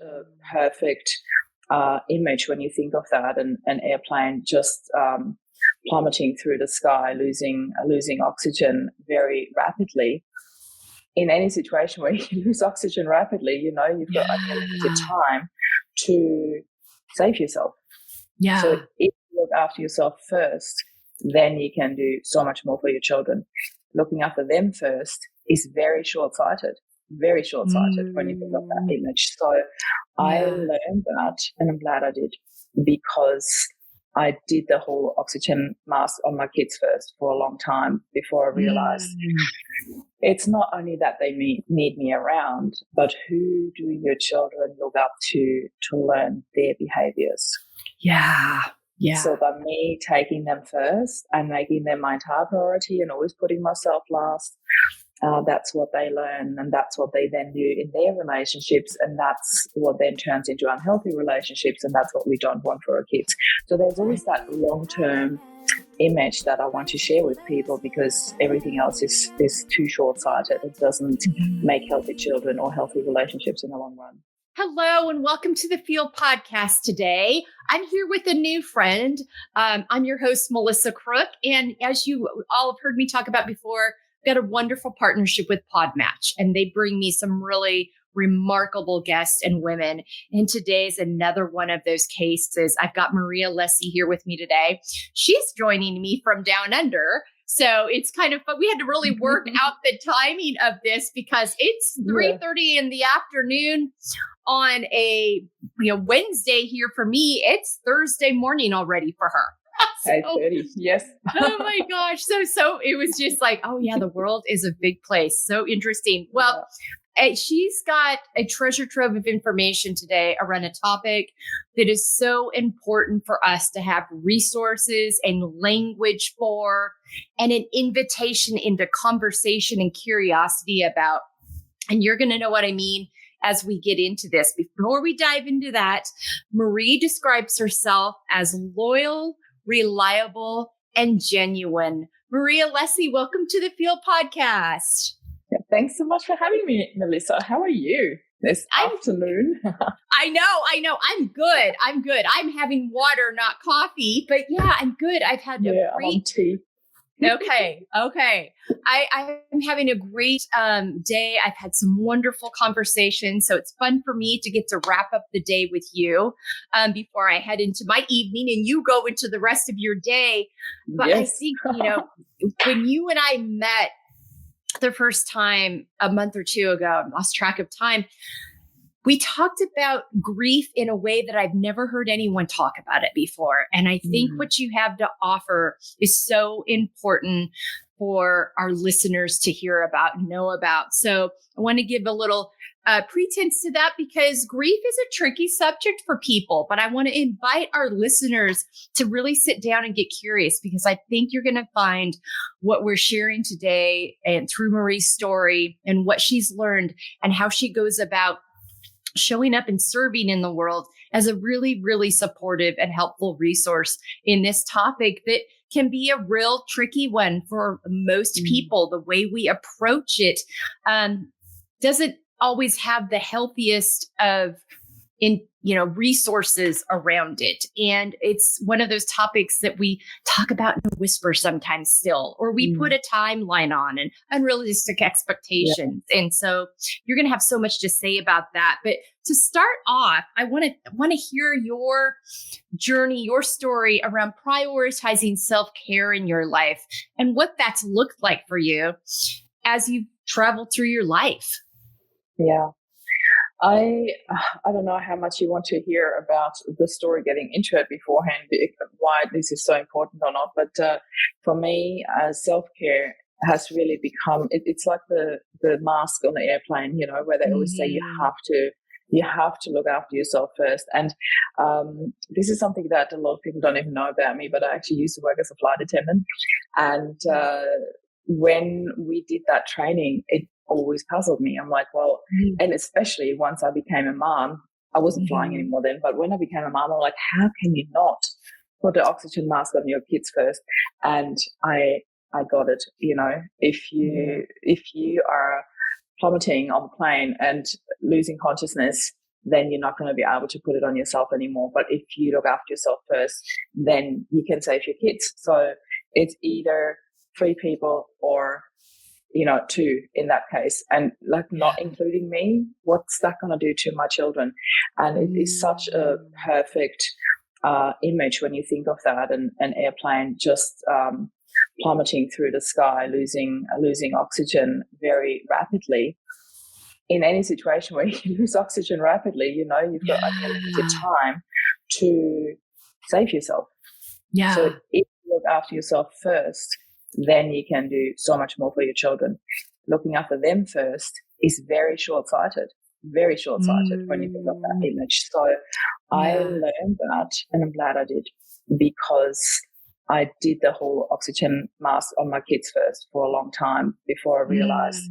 a perfect image when you think of that, an airplane just plummeting through the sky, losing oxygen very rapidly. In any situation where you lose oxygen rapidly, you've got unlimited time to save yourself. Yeah. So if you look after yourself first, then you can do so much more for your children. Looking after them first is very short-sighted when you think of that image. So I learned that, and I'm glad I did, because I did the whole oxygen mask on my kids first for a long time before I realized it's not only that they need me around, but who do your children look up to learn their behaviors? Yeah. Yeah. So by me taking them first and making them my entire priority and always putting myself last, that's what they learn, and that's what they then do in their relationships, and that's what then turns into unhealthy relationships, and that's what we don't want for our kids. So there's always that long-term image that I want to share with people, because everything else is too short-sighted. It doesn't make healthy children or healthy relationships in the long run. Hello, and welcome to the F.E.E.L Podcast today. I'm here with a new friend. I'm your host, Melissa Crook. And as you all have heard me talk about before, I've got a wonderful partnership with Podmatch, and they bring me some really remarkable guests and women. And today's another one of those cases. I've got Marie Alessi here with me today. She's joining me from down under. So it's kind of fun. We had to really work out the timing of this because it's 3:30 in the afternoon on a Wednesday here for me. It's Thursday morning already for her. 8:30, yes. Oh my gosh. So it was just like, oh yeah, the world is a big place. So interesting. Well, she's got a treasure trove of information today around a topic that is so important for us to have resources and language for, and an invitation into conversation and curiosity about. And you're going to know what I mean as we get into this. Before we dive into that, Marie describes herself as loyal, reliable, and genuine. Marie Alessi, welcome to the F.E.E.L Podcast. Yeah, thanks so much for having me, Melissa. How are you this afternoon? I know. I'm good. I'm having water, not coffee, but yeah, I'm good. I've had I'm on tea. Okay. I'm having a great day. I've had some wonderful conversations. So it's fun for me to get to wrap up the day with you before I head into my evening and you go into the rest of your day. But yes. I think, when you and I met the first time a month or two ago, I lost track of time, we talked about grief in a way that I've never heard anyone talk about it before. And I think what you have to offer is so important for our listeners to hear about and know about. So I want to give a little pretense to that, because grief is a tricky subject for people. But I want to invite our listeners to really sit down and get curious, because I think you're going to find what we're sharing today and through Marie's story and what she's learned and how she goes about showing up and serving in the world as a really, really supportive and helpful resource in this topic that can be a real tricky one for most people. The way we approach it doesn't always have the healthiest of resources around it. And it's one of those topics that we talk about in a whisper sometimes still, or we put a timeline on and unrealistic expectations. Yeah. And so you're going to have so much to say about that. But to start off, I want to hear your journey, your story around prioritizing self-care in your life and what that's looked like for you as you travel through your life. Yeah. I don't know how much you want to hear about the story getting into it beforehand, why this is so important or not. But for me, self-care has really become, it's like the mask on the airplane, where they always say you have to look after yourself first. And this is something that a lot of people don't even know about me, but I actually used to work as a flight attendant. And when we did that training, it always puzzled me. I'm like, well, and especially once I became a mom, I wasn't flying anymore then, but when I became a mom, I'm like, how can you not put the oxygen mask on your kids first? And I got it. If you are plummeting on the plane and losing consciousness, then you're not going to be able to put it on yourself anymore. But if you look after yourself first, then you can save your kids. So it's either 3 people or, 2 in that case. And like not including me, what's that going to do to my children? And it is such a perfect image when you think of that, an airplane just plummeting through the sky, losing oxygen very rapidly. In any situation where you lose oxygen rapidly, you've got unlimited time to save yourself. Yeah. So if you look after yourself first, then you can do so much more for your children. Looking after them first is very short-sighted when you think of that image. So I learned that, and I'm glad I did, because I did the whole oxygen mask on my kids first for a long time before I realized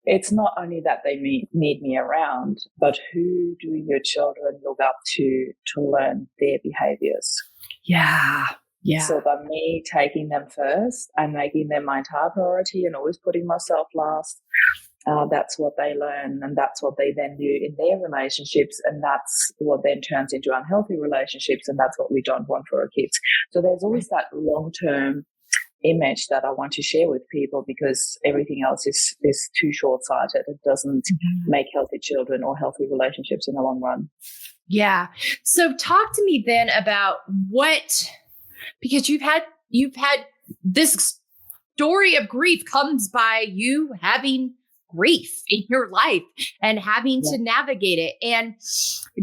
it's not only that they need me around, but who do your children look up to learn their behaviors? Yeah. Yeah. So by me taking them first and making them my entire priority and always putting myself last, that's what they learn, and that's what they then do in their relationships, and that's what then turns into unhealthy relationships, and that's what we don't want for our kids. So there's always that long-term image that I want to share with people, because everything else is too short-sighted. It doesn't make healthy children or healthy relationships in the long run. Yeah. So talk to me then about because you've had this story of grief comes by you having grief in your life and having to navigate it. And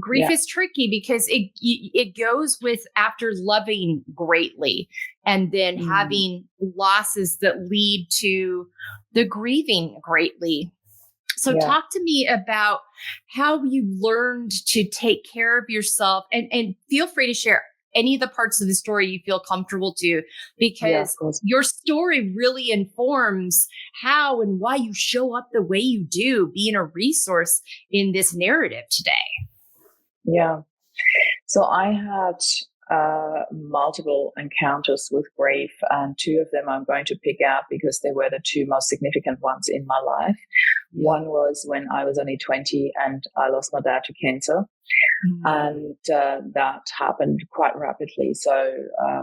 grief is tricky because it goes with after loving greatly and then having losses that lead to the grieving greatly. So talk to me about how you learned to take care of yourself, and feel free to share any of the parts of the story you feel comfortable to, because your story really informs how and why you show up the way you do, being a resource in this narrative today. Yeah. So I had multiple encounters with grief, and 2 of them I'm going to pick out because they were the 2 most significant ones in my life. One was when I was only 20 and I lost my dad to cancer. And that happened quite rapidly. So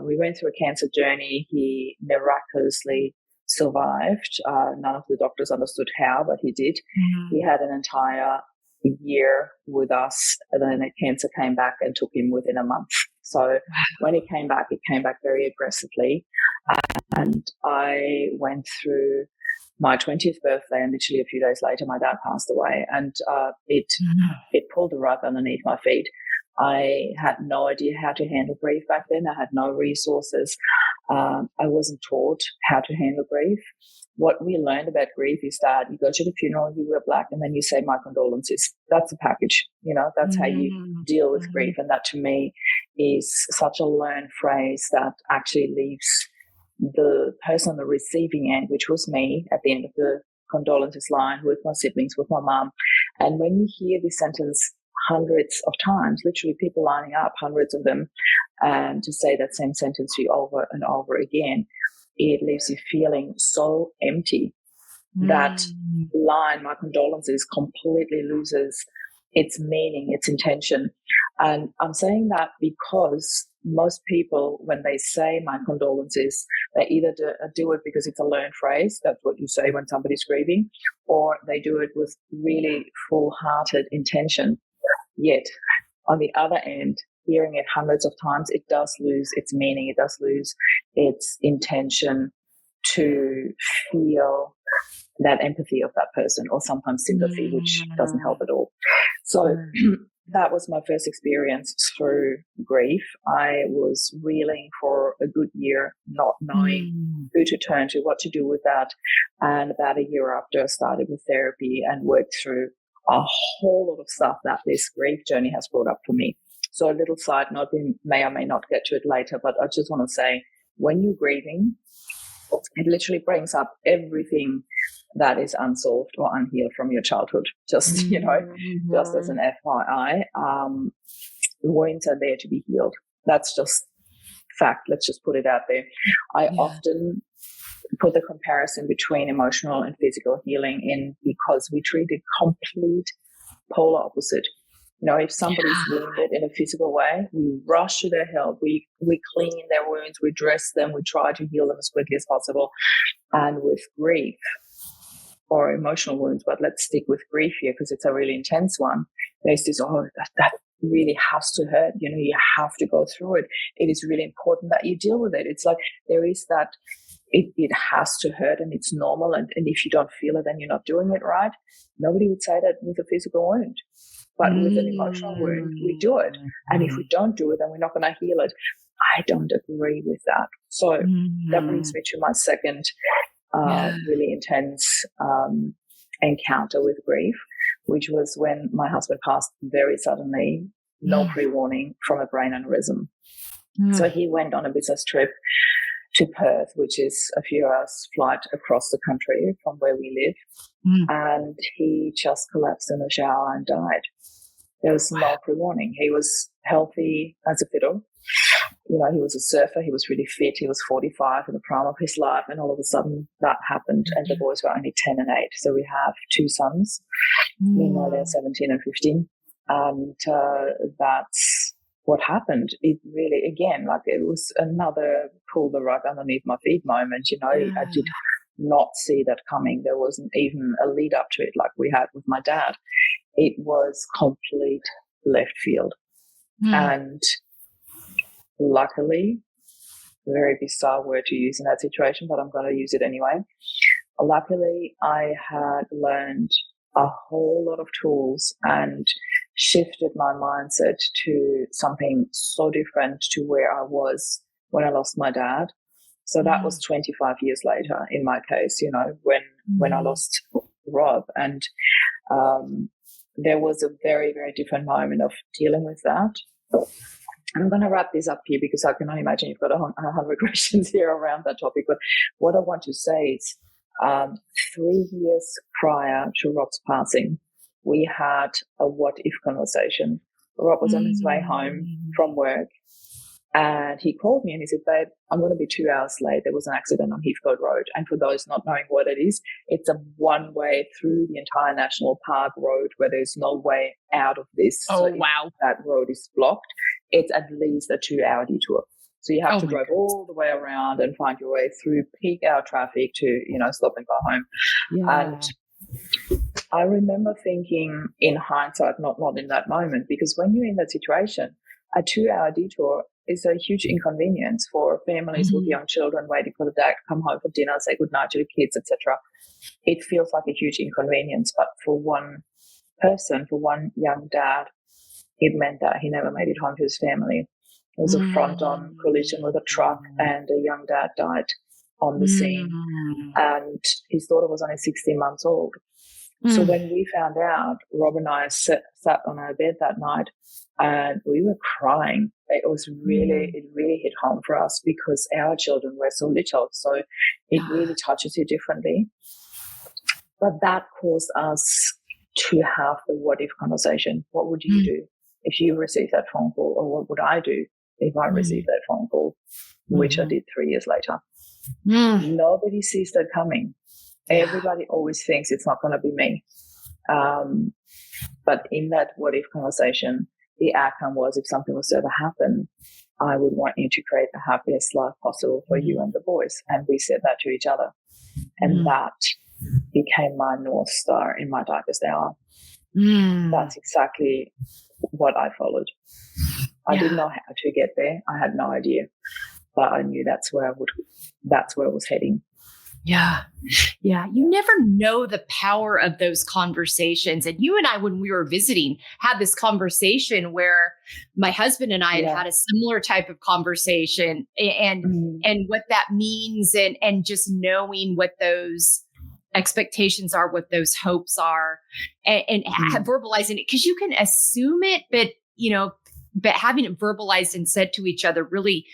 we went through a cancer journey. He miraculously survived. None of the doctors understood how, but he did. He had an entire year with us, and then the cancer came back and took him within a month. So when it came back very aggressively. And I went through my 20th birthday, and literally a few days later, my dad passed away, and it pulled the rug underneath my feet. I had no idea how to handle grief back then. I had no resources. I wasn't taught how to handle grief. What we learned about grief is that you go to the funeral, you wear black, and then you say, "My condolences." That's a package. That's how you deal with grief. And that to me is such a learned phrase that actually leaves the person on the receiving end, which was me at the end of the condolences line with my siblings, with my mom. And when you hear this sentence hundreds of times, literally people lining up, hundreds of them, and to say that same sentence to you over and over again, it leaves you feeling so empty. That line, "My condolences," completely loses its meaning, its intention. And I'm saying that because most people, when they say "my condolences," they either do it because it's a learned phrase, that's what you say when somebody's grieving, or they do it with really full-hearted intention. Yet, on the other end, hearing it hundreds of times, it does lose its meaning, it does lose its intention to feel that empathy of that person, or sometimes sympathy, which doesn't help at all. So that was my first experience through grief. I was reeling for a good year, not knowing who to turn to, what to do with that. And about a year after, I started with therapy and worked through a whole lot of stuff that this grief journey has brought up for me. So a little side note, we may or may not get to it later, but I just want to say, when you're grieving, it literally brings up everything that is unsolved or unhealed from your childhood. Just, just as an FYI, wounds are there to be healed. That's just fact. Let's just put it out there. I often put the comparison between emotional and physical healing in, because we treat it complete polar opposite. If somebody's wounded in a physical way, we rush to their help. We clean their wounds, we dress them, we try to heal them as quickly as possible. And with grief or emotional wounds, but let's stick with grief here because it's a really intense one. There's this, that really has to hurt. You have to go through it. It is really important that you deal with it. It's like there is that it has to hurt and it's normal. And if you don't feel it, then you're not doing it right. Nobody would say that with a physical wound. But with an emotional wound, we do it. And if we don't do it, then we're not going to heal it. I don't agree with that. So that brings me to my second really intense encounter with grief, which was when my husband passed very suddenly, no pre-warning, from a brain aneurysm. So he went on a business trip to Perth, which is a few hours flight across the country from where we live. And he just collapsed in the shower and died. There was no pre-warning. He was healthy as a fiddle. He was a surfer. He was really fit. He was 45 in the prime of his life. And all of a sudden that happened. And the boys were only 10 and 8. So we have 2 sons. Meanwhile, they're 17 and 15. And that's what happened. It really, again, like it was another pull the rug underneath my feet moment. I did not see that coming. There wasn't even a lead up to it like we had with my dad. It was complete left field. And luckily, very bizarre word to use in that situation, but I'm going to use it anyway. Luckily, I had learned a whole lot of tools and shifted my mindset to something so different to where I was when I lost my dad. So that was 25 years later in my case, when I lost Rob. And there was a very, very different moment of dealing with that. And I'm going to wrap this up here because I can only imagine you've got 100 questions here around that topic. But what I want to say is 3 years prior to Rob's passing, we had a what-if conversation. Rob was on his way home from work and he called me and he said, babe, I'm going to be 2 hours late. There was an accident on Heathcote Road. And for those not knowing what it is, it's a one-way through the entire national park road where there's no way out of this. Oh, so wow. That road is blocked. It's at least a 2-hour detour. So you have to drive all the way around and find your way through peak hour traffic to, stop and go home. Yeah. And I remember thinking in hindsight, not in that moment, because when you're in that situation, a 2-hour detour is a huge inconvenience for families with young children waiting for the dad to come home for dinner, say goodnight to the kids, etc. It feels like a huge inconvenience, but for one person, for one young dad, it meant that he never made it home to his family. It was a front-on collision with a truck and a young dad died on the scene. And his daughter was only 16 months old. So when we found out, Rob and I sat on our bed that night and we were crying. It really hit home for us because our children were so little. So it really touches you differently. But that caused us to have the what-if conversation. What would you do if you received that phone call? Or what would I do if I received that phone call, which I did 3 years later? Nobody sees that coming. Everybody always thinks it's not going to be me. But in that what-if conversation, the outcome was if something was to ever happen, I would want you to create the happiest life possible for you and the boys. And we said that to each other. And that became my North Star in my darkest hour. That's exactly what I followed. I didn't know how to get there. I had no idea. But I knew that's where I was heading. Yeah. Yeah. You never know the power of those conversations. And you and I, when we were visiting, had this conversation where my husband and I had a similar type of conversation and what that means and just knowing what those expectations are, what those hopes are and verbalizing it. 'Cause you can assume it, but having it verbalized and said to each other really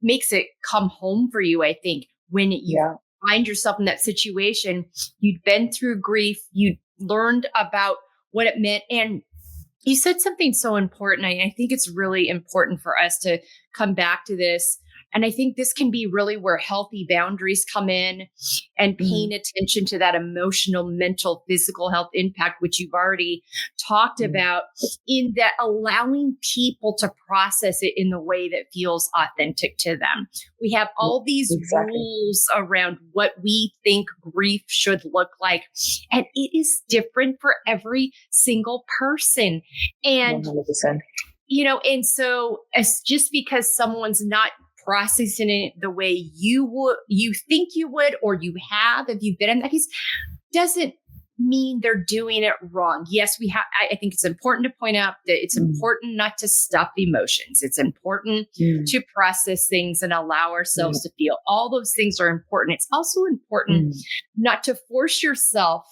makes it come home for you, I think, when you find yourself in that situation. You'd been through grief, you learned about what it meant. And you said something so important. I think it's really important for us to come back to this. And I think this can be really where healthy boundaries come in, and paying attention to that emotional, mental, physical health impact, which you've already talked about, in that allowing people to process it in the way that feels authentic to them. We have all these rules around what we think grief should look like, and it is different for every single person. And 100%. and so it's just because someone's not processing it the way you think you would, or you have, if you've been in that case, doesn't mean they're doing it wrong. Yes, I think it's important to point out that it's important not to stuff emotions. It's important to process things and allow ourselves to feel. All those things are important. It's also important not to force yourself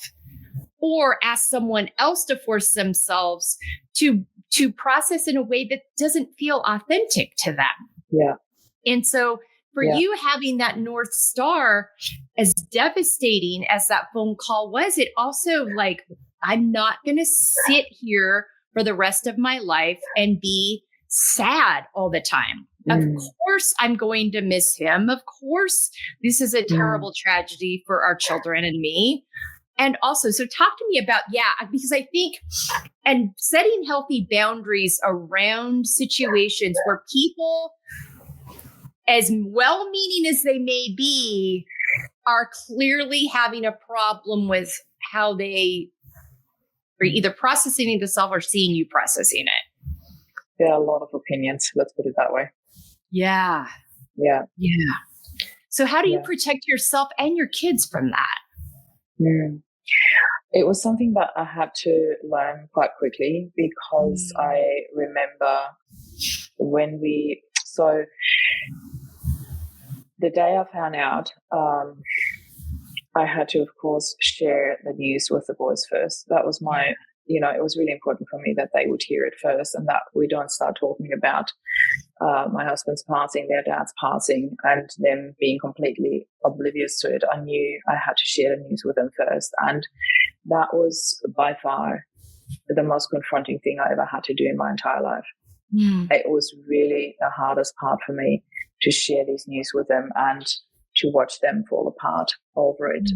or ask someone else to force themselves to process in a way that doesn't feel authentic to them. Yeah. And so for you having that North Star, as devastating as that phone call was, it also I'm not going to sit here for the rest of my life and be sad all the time. Of course, I'm going to miss him. Of course, this is a terrible tragedy for our children and me. And also, so talk to me about, because I think, and setting healthy boundaries around situations where people, as well-meaning as they may be, are clearly having a problem with how they are either processing it themselves or seeing you processing it. There are a lot of opinions, let's put it that way. Yeah. Yeah. Yeah. So how do you protect yourself and your kids from that? It was something that I had to learn quite quickly, because I remember so the day I found out, I had to, of course, share the news with the boys first. That was my, it was really important for me that they would hear it first, and that we don't start talking about my husband's passing, their dad's passing, and them being completely oblivious to it. I knew I had to share the news with them first. And that was by far the most confronting thing I ever had to do in my entire life. It was really the hardest part for me to share this news with them and to watch them fall apart over it,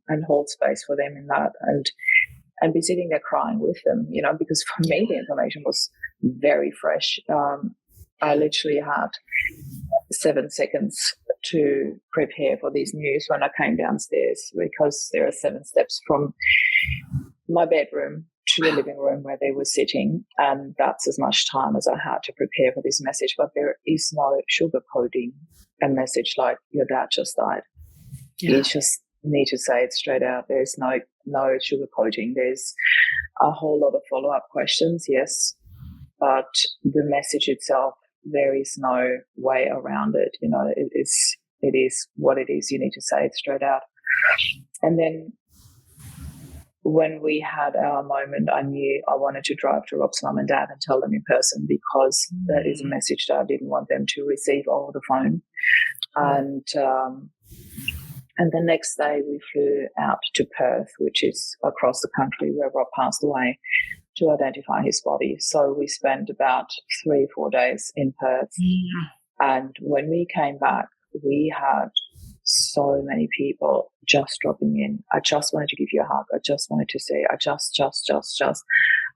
and hold space for them in that, and be sitting there crying with them, because for me the information was very fresh. I literally had 7 seconds to prepare for this news when I came downstairs, because there are 7 steps from my bedroom to the living room where they were sitting, and that's as much time as I had to prepare for this message. But there is no sugarcoating a message like your dad just died. You just need to say it straight out. There's no sugarcoating. There's a whole lot of follow-up questions, yes, but the message itself, there is no way around it. It is what it is. You need to say it straight out. And then when we had our moment, I knew I wanted to drive to Rob's mum and dad and tell them in person, because that is a message that I didn't want them to receive over the phone. And the next day we flew out to Perth, which is across the country where Rob passed away, to identify his body. So we spent about 3 or 4 days in Perth. And when we came back, we had so many people just dropping in. I just wanted to give you a hug. I just wanted to say, I just.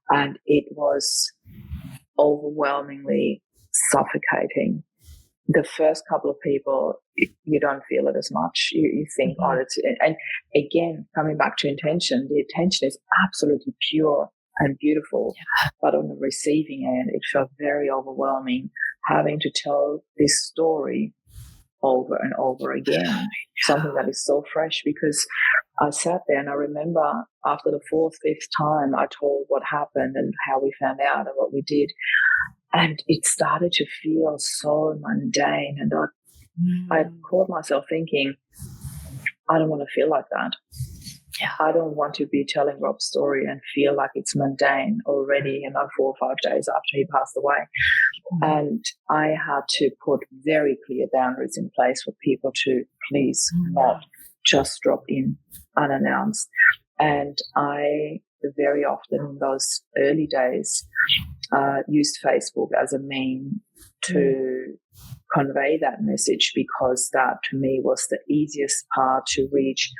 And it was overwhelmingly suffocating. The first couple of people, you don't feel it as much. You think, and again, coming back to intention, the intention is absolutely pure and beautiful. But on the receiving end, it felt very overwhelming, having to tell this story over and over again, something that is so fresh, because I sat there and I remember after the 4th, 5th time I told what happened and how we found out and what we did, and it started to feel so mundane, and I caught myself thinking, I don't want to feel like that. I don't want to be telling Rob's story and feel like it's mundane already, 4 or 5 days after he passed away. And I had to put very clear boundaries in place for people to please not just drop in unannounced. And I very often in those early days used Facebook as a mean to convey that message, because that to me was the easiest part to reach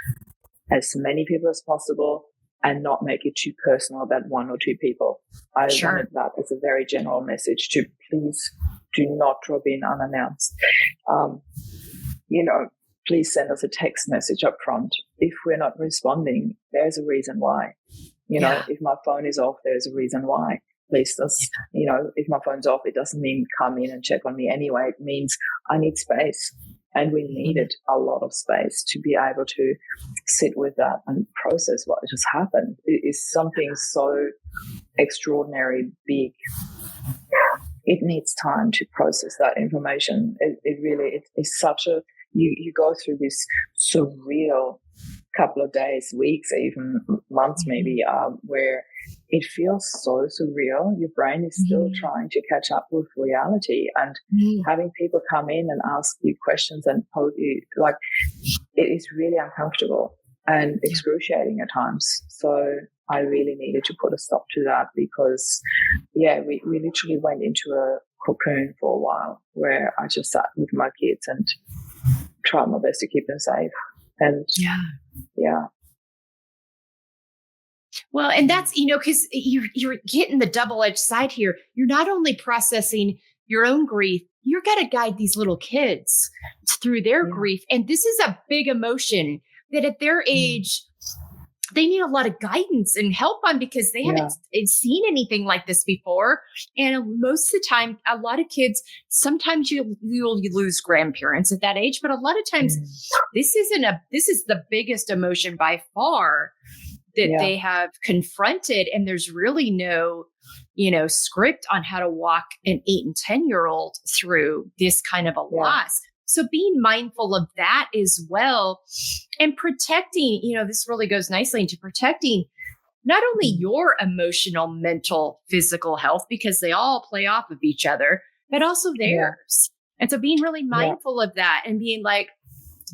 as many people as possible and not make it too personal about one or two people. I wanted that as a very general message to please do not drop in unannounced. Please send us a text message up front. If we're not responding, there's a reason why. If my phone is off, there's a reason why. Please, if my phone's off, it doesn't mean come in and check on me anyway. It means I need space. And we needed a lot of space to be able to sit with that and process what just happened. It is something so extraordinary, big. It needs time to process that information. It really is such a, you go through this surreal couple of days, weeks, even months maybe, where it feels so surreal. Your brain is still trying to catch up with reality, and having people come in and ask you questions and pose you, like, it is really uncomfortable and excruciating at times. So I really needed to put a stop to that, because we literally went into a cocoon for a while where I just sat with my kids and tried my best to keep them safe. And well, and that's, because you're getting the double-edged side here. You're not only processing your own grief, you're going to guide these little kids through their grief. And this is a big emotion that at their age, they need a lot of guidance and help on, because they haven't seen anything like this before. And most of the time, a lot of kids, sometimes you'll lose grandparents at that age, but a lot of times this is the biggest emotion by far that they have confronted. And there's really no, script on how to walk an 8 and 10-year-old through this kind of a loss. So being mindful of that as well, and protecting, this really goes nicely into protecting not only your emotional, mental, physical health, because they all play off of each other, but also theirs. And so being really mindful of that and being like,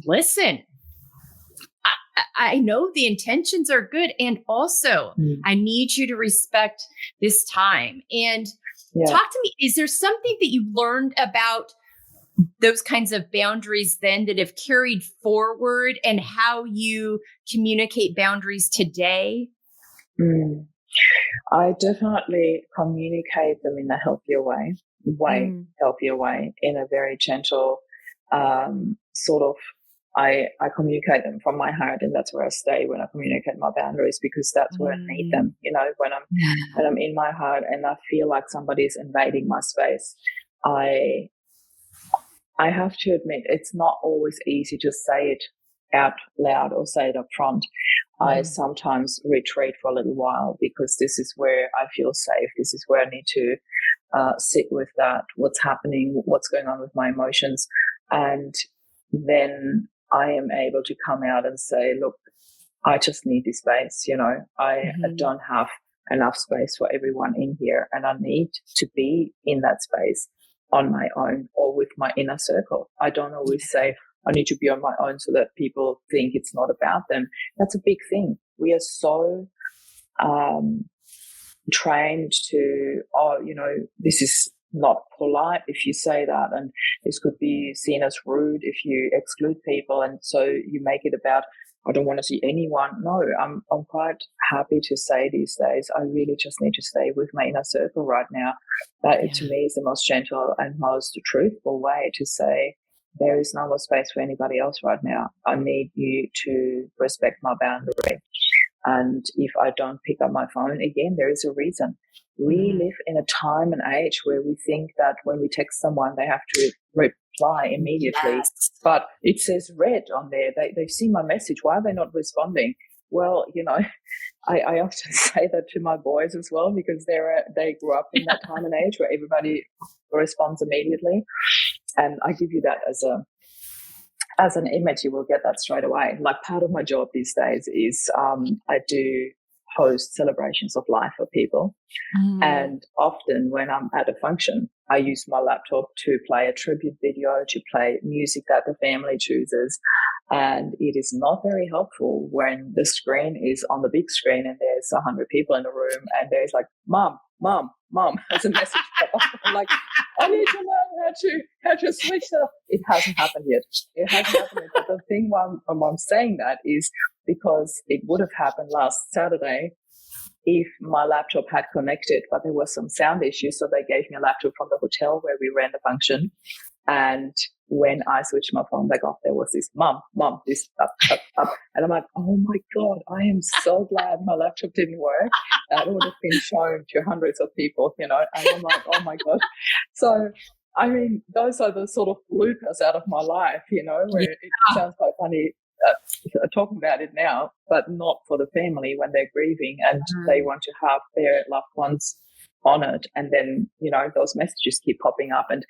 listen, I know the intentions are good. And also I need you to respect this time. And talk to me, is there something that you learned about those kinds of boundaries then that have carried forward, and how you communicate boundaries today? I definitely communicate them in a healthier way, healthier way, in a very gentle sort of, I communicate them from my heart, and that's where I stay when I communicate my boundaries, because that's where I need them. When I'm in my heart and I feel like somebody is invading my space, I have to admit, it's not always easy to say it out loud or say it up front. I sometimes retreat for a little while, because this is where I feel safe. This is where I need to sit with that, what's happening, what's going on with my emotions. And then I am able to come out and say, look, I just need this space. I don't have enough space for everyone in here, and I need to be in that space on my own or with my inner circle. I don't always say I need to be on my own so that people think it's not about them. That's a big thing. We are so trained to, this is not polite if you say that, and this could be seen as rude if you exclude people, and so you make it about, I don't want to see anyone. No, I'm quite happy to say these days, I really just need to stay with my inner circle right now. That to me is the most gentle and most truthful way to say, there is no more space for anybody else right now. I need you to respect my boundary. And if I don't pick up my phone, again, there is a reason. We live in a time and age where we think that when we text someone, they have to reply immediately. But it says read on there. They've seen my message. Why are they not responding? Well, I often say that to my boys as well, because they grew up in that time and age where everybody responds immediately. And I give you that as an image, you will get that straight away. Like, part of my job these days is I do host celebrations of life for people. And often when I'm at a function, I use my laptop to play a tribute video, to play music that the family chooses. And it is not very helpful when the screen is on the big screen and there's 100 people in the room and there's like, mom, as a message. I'm like, I need to learn how to switch stuff. It hasn't happened yet. It hasn't happened yet. But the thing why I'm saying that is because it would have happened last Saturday if my laptop had connected, but there were some sound issues. So they gave me a laptop from the hotel where we ran the function. And when I switched my phone back off, there was this mum, this up. And I'm like, oh my God, I am so glad my laptop didn't work. That would have been shown to hundreds of people, And I'm like, oh my God. So, I mean, those are the sort of bloopers out of my life, where it sounds quite funny talking about it now, but not for the family when they're grieving and they want to have their loved ones honored. And then, those messages keep popping up. And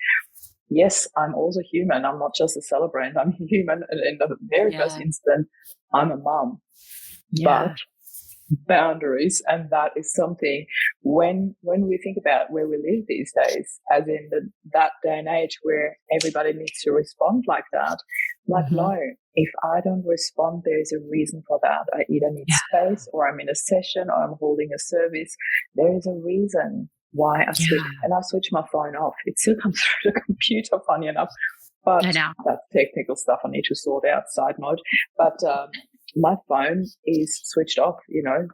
yes, I'm also human. I'm not just a celebrant. I'm human. And in the very first instant, I'm a mum. But boundaries, and that is something when we think about where we live these days, as in that day and age where everybody needs to respond like that. Like, no, if I don't respond, there's a reason for that. I either need space, or I'm in a session, or I'm holding a service. There is a reason why I switch, and I switch my phone off. It still comes through the computer, funny enough, but that's technical stuff I need to sort out, side note. But my phone is switched off.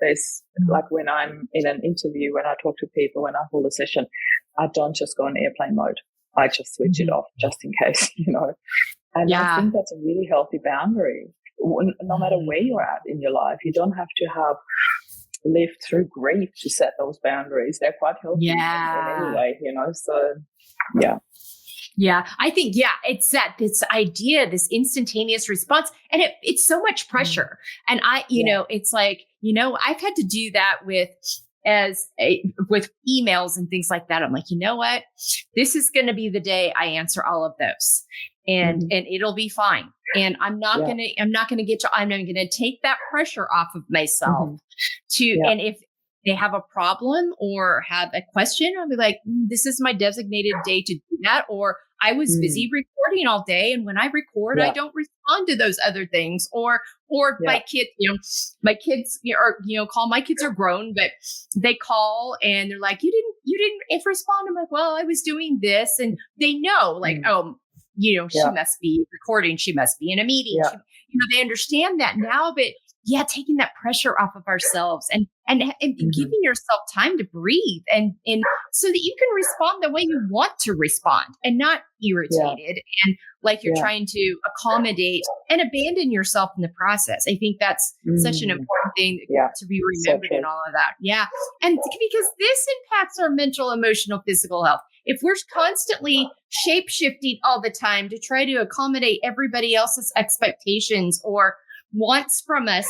There's like when I'm in an interview, when I talk to people, when I hold a session, I don't just go on airplane mode. I just switch it off just in case, And I think that's a really healthy boundary. No matter where you're at in your life, you don't have to have lived through grief to set those boundaries. They're quite healthy in any way, So, Yeah, I think, it's this idea, this instantaneous response, and it's so much pressure. And it's like, I've had to do that with emails and things like that. I'm like, you know what, this is going to be the day I answer all of those, and it'll be fine. And I'm not going to take that pressure off of myself and if they have a problem or have a question, I'll be like, this is my designated day to do that. Or I was busy recording all day. And when I record, I don't respond to those other things. Or my kids, my kids are grown, but they call and they're like, you didn't respond. I'm like, well, I was doing this. And they know she must be recording. She must be in a meeting. Yeah. They understand that now, but taking that pressure off of ourselves and giving yourself time to breathe and so that you can respond the way you want to respond and not irritated and like you're trying to accommodate and abandon yourself in the process. I think that's such an important thing to be remembered in all of that. Yeah. And because this impacts our mental, emotional, physical health. If we're constantly shape-shifting all the time to try to accommodate everybody else's expectations or wants from us,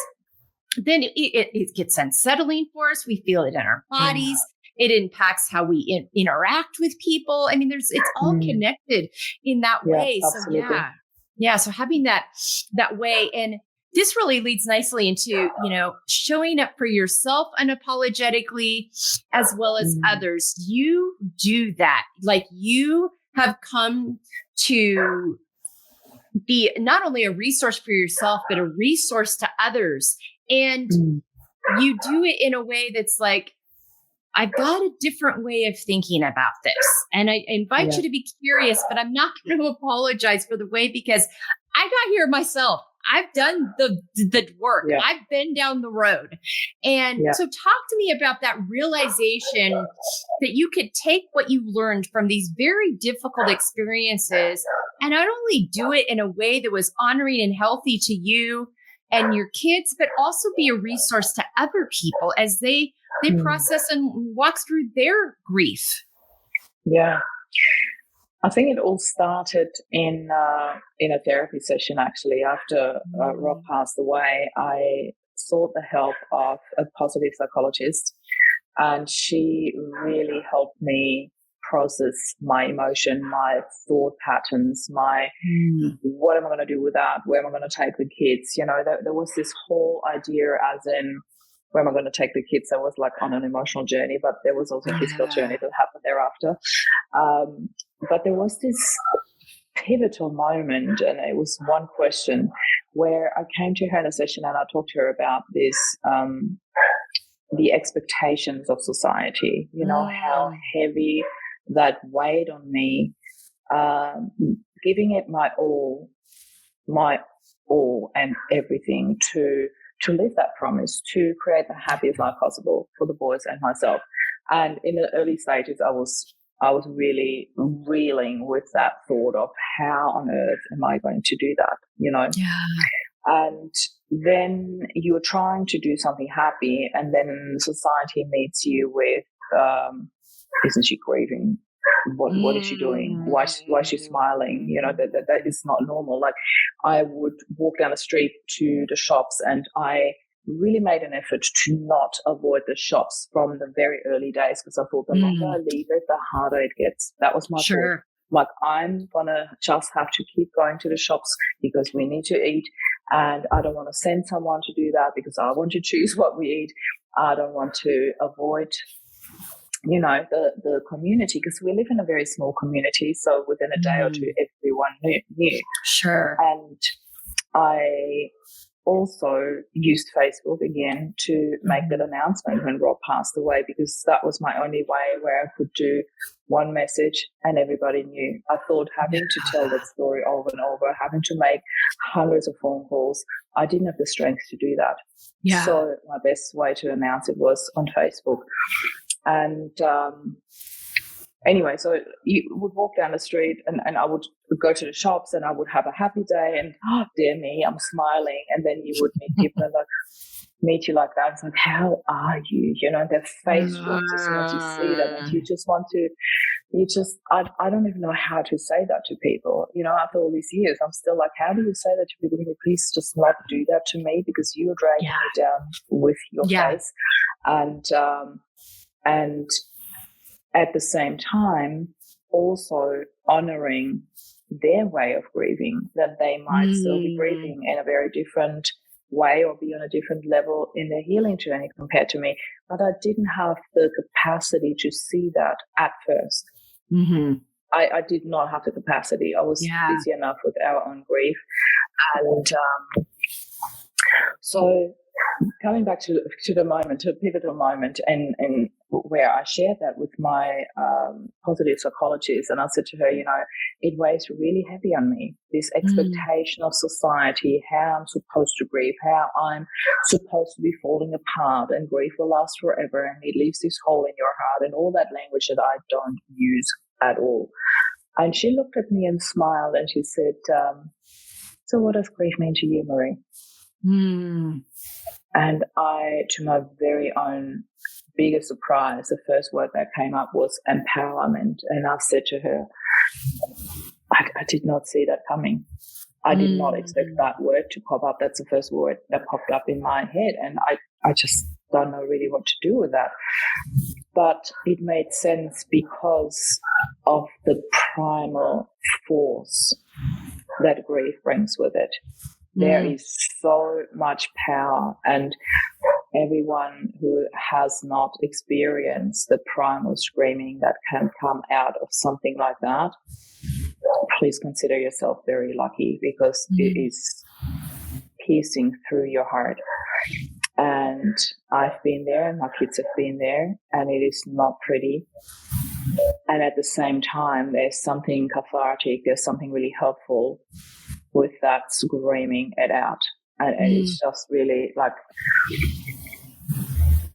then it gets unsettling for us. We feel it in our bodies. It impacts how we interact with people. I mean, it's all connected in that way. Absolutely. So so having that way, and this really leads nicely into, showing up for yourself unapologetically as well as others. You do that. Like, you have come to be not only a resource for yourself, but a resource to others. And you do it in a way that's like, I've got a different way of thinking about this. And I invite you to be curious, but I'm not going to apologize for the way, because I got here myself. I've done the work. Yeah. I've been down the road. And so talk to me about that realization that you could take what you learned from these very difficult experiences and not only do it in a way that was honoring and healthy to you and your kids, but also be a resource to other people as they process and walk through their grief. Yeah. I think it all started in a therapy session, actually. After Rob passed away, I sought the help of a positive psychologist, and she really helped me process my emotion, my thought patterns, my what am I going to do with that? Where am I going to take the kids? There was this whole idea as in, where am I going to take the kids? I was like on an emotional journey, but there was also a physical journey that happened thereafter. But there was this pivotal moment, and it was one question where I came to her in a session and I talked to her about this, the expectations of society, how heavy that weighed on me, giving it my all and everything to live that promise, to create the happiest life possible for the boys and myself. And in the early stages, I was really reeling with that thought of how on earth am I going to do that, Yeah. And then you're trying to do something happy, and then society meets you with, isn't she grieving? What is she doing? Why is she smiling? That is not normal. Like, I would walk down the street to the shops, and I really made an effort to not avoid the shops from the very early days, because I thought the longer I leave it, the harder it gets. That was my thought. Like, I'm gonna just have to keep going to the shops because we need to eat, and I don't want to send someone to do that because I want to choose what we eat. I don't want to avoid the community, because we live in a very small community. So within a day or two, everyone knew. Sure. And I also used Facebook again to make that announcement when Rob passed away, because that was my only way where I could do one message and everybody knew. I thought having to tell that story over and over, having to make hundreds of phone calls, I didn't have the strength to do that. Yeah. So my best way to announce it was on Facebook. And anyway, so you would walk down the street, and I would go to the shops, and I would have a happy day, and oh dear me, I'm smiling. And then you would meet people and meet you like that. It's like, how are you? Their face drops as soon as you see them, and I don't even know how to say that to people. After all these years, I'm still like, how do you say that to people? Can you please just not do that to me, because you're dragging me down with your face. And at the same time, also honoring their way of grieving, that they might still be grieving in a very different way or be on a different level in their healing journey compared to me. But I didn't have the capacity to see that at first. Mm-hmm. I did not have the capacity. I was busy enough with our own grief. And so coming back to the moment, to a pivotal moment, and where I shared that with my positive psychologist, and I said to her, it weighs really heavy on me, this expectation of society, how I'm supposed to grieve, how I'm supposed to be falling apart, and grief will last forever, and it leaves this hole in your heart, and all that language that I don't use at all. And she looked at me and smiled, and she said, so what does grief mean to you, Marie? And I, to my very own biggest surprise, the first word that came up was empowerment. And I said to her, I did not see that coming. I did not expect that word to pop up. That's the first word that popped up in my head. And I just don't know really what to do with that. But it made sense because of the primal force that grief brings with it. There is so much power, and everyone who has not experienced the primal screaming that can come out of something like that, please consider yourself very lucky, because it is piercing through your heart. And I've been there, and my kids have been there, and it is not pretty. And at the same time, there's something cathartic, there's something really helpful with that screaming it out. And it's just really like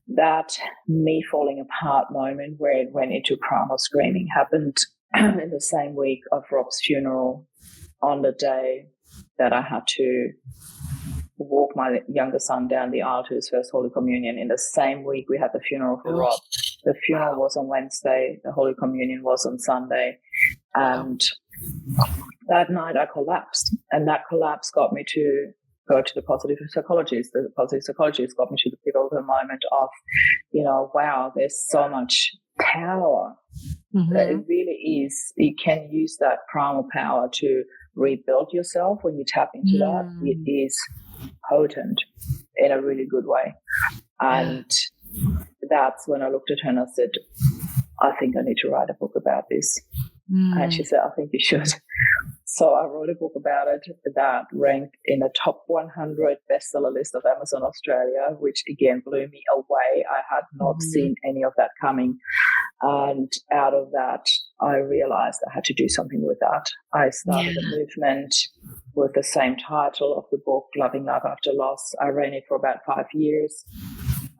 that me falling apart moment where it went into primal screaming happened in the same week of Rob's funeral, on the day that I had to walk my younger son down the aisle to his first Holy Communion. In the same week we had the funeral for Rob. The funeral was on Wednesday, the Holy Communion was on Sunday, and that night I collapsed, and that collapse got me to go to the positive psychologist. The positive psychologist got me to the pivotal moment of, wow, there's so much power. That it really is. You can use that primal power to rebuild yourself when you tap into that. It is potent in a really good way. And that's when I looked at her and I said, I think I need to write a book about this. And she said, I think you should. So I wrote a book about it that ranked in the top 100 bestseller list of Amazon Australia, which again blew me away. I had not seen any of that coming. And out of that, I realized I had to do something with that. I started a movement with the same title of the book, Loving Love After Loss. I ran it for about 5 years.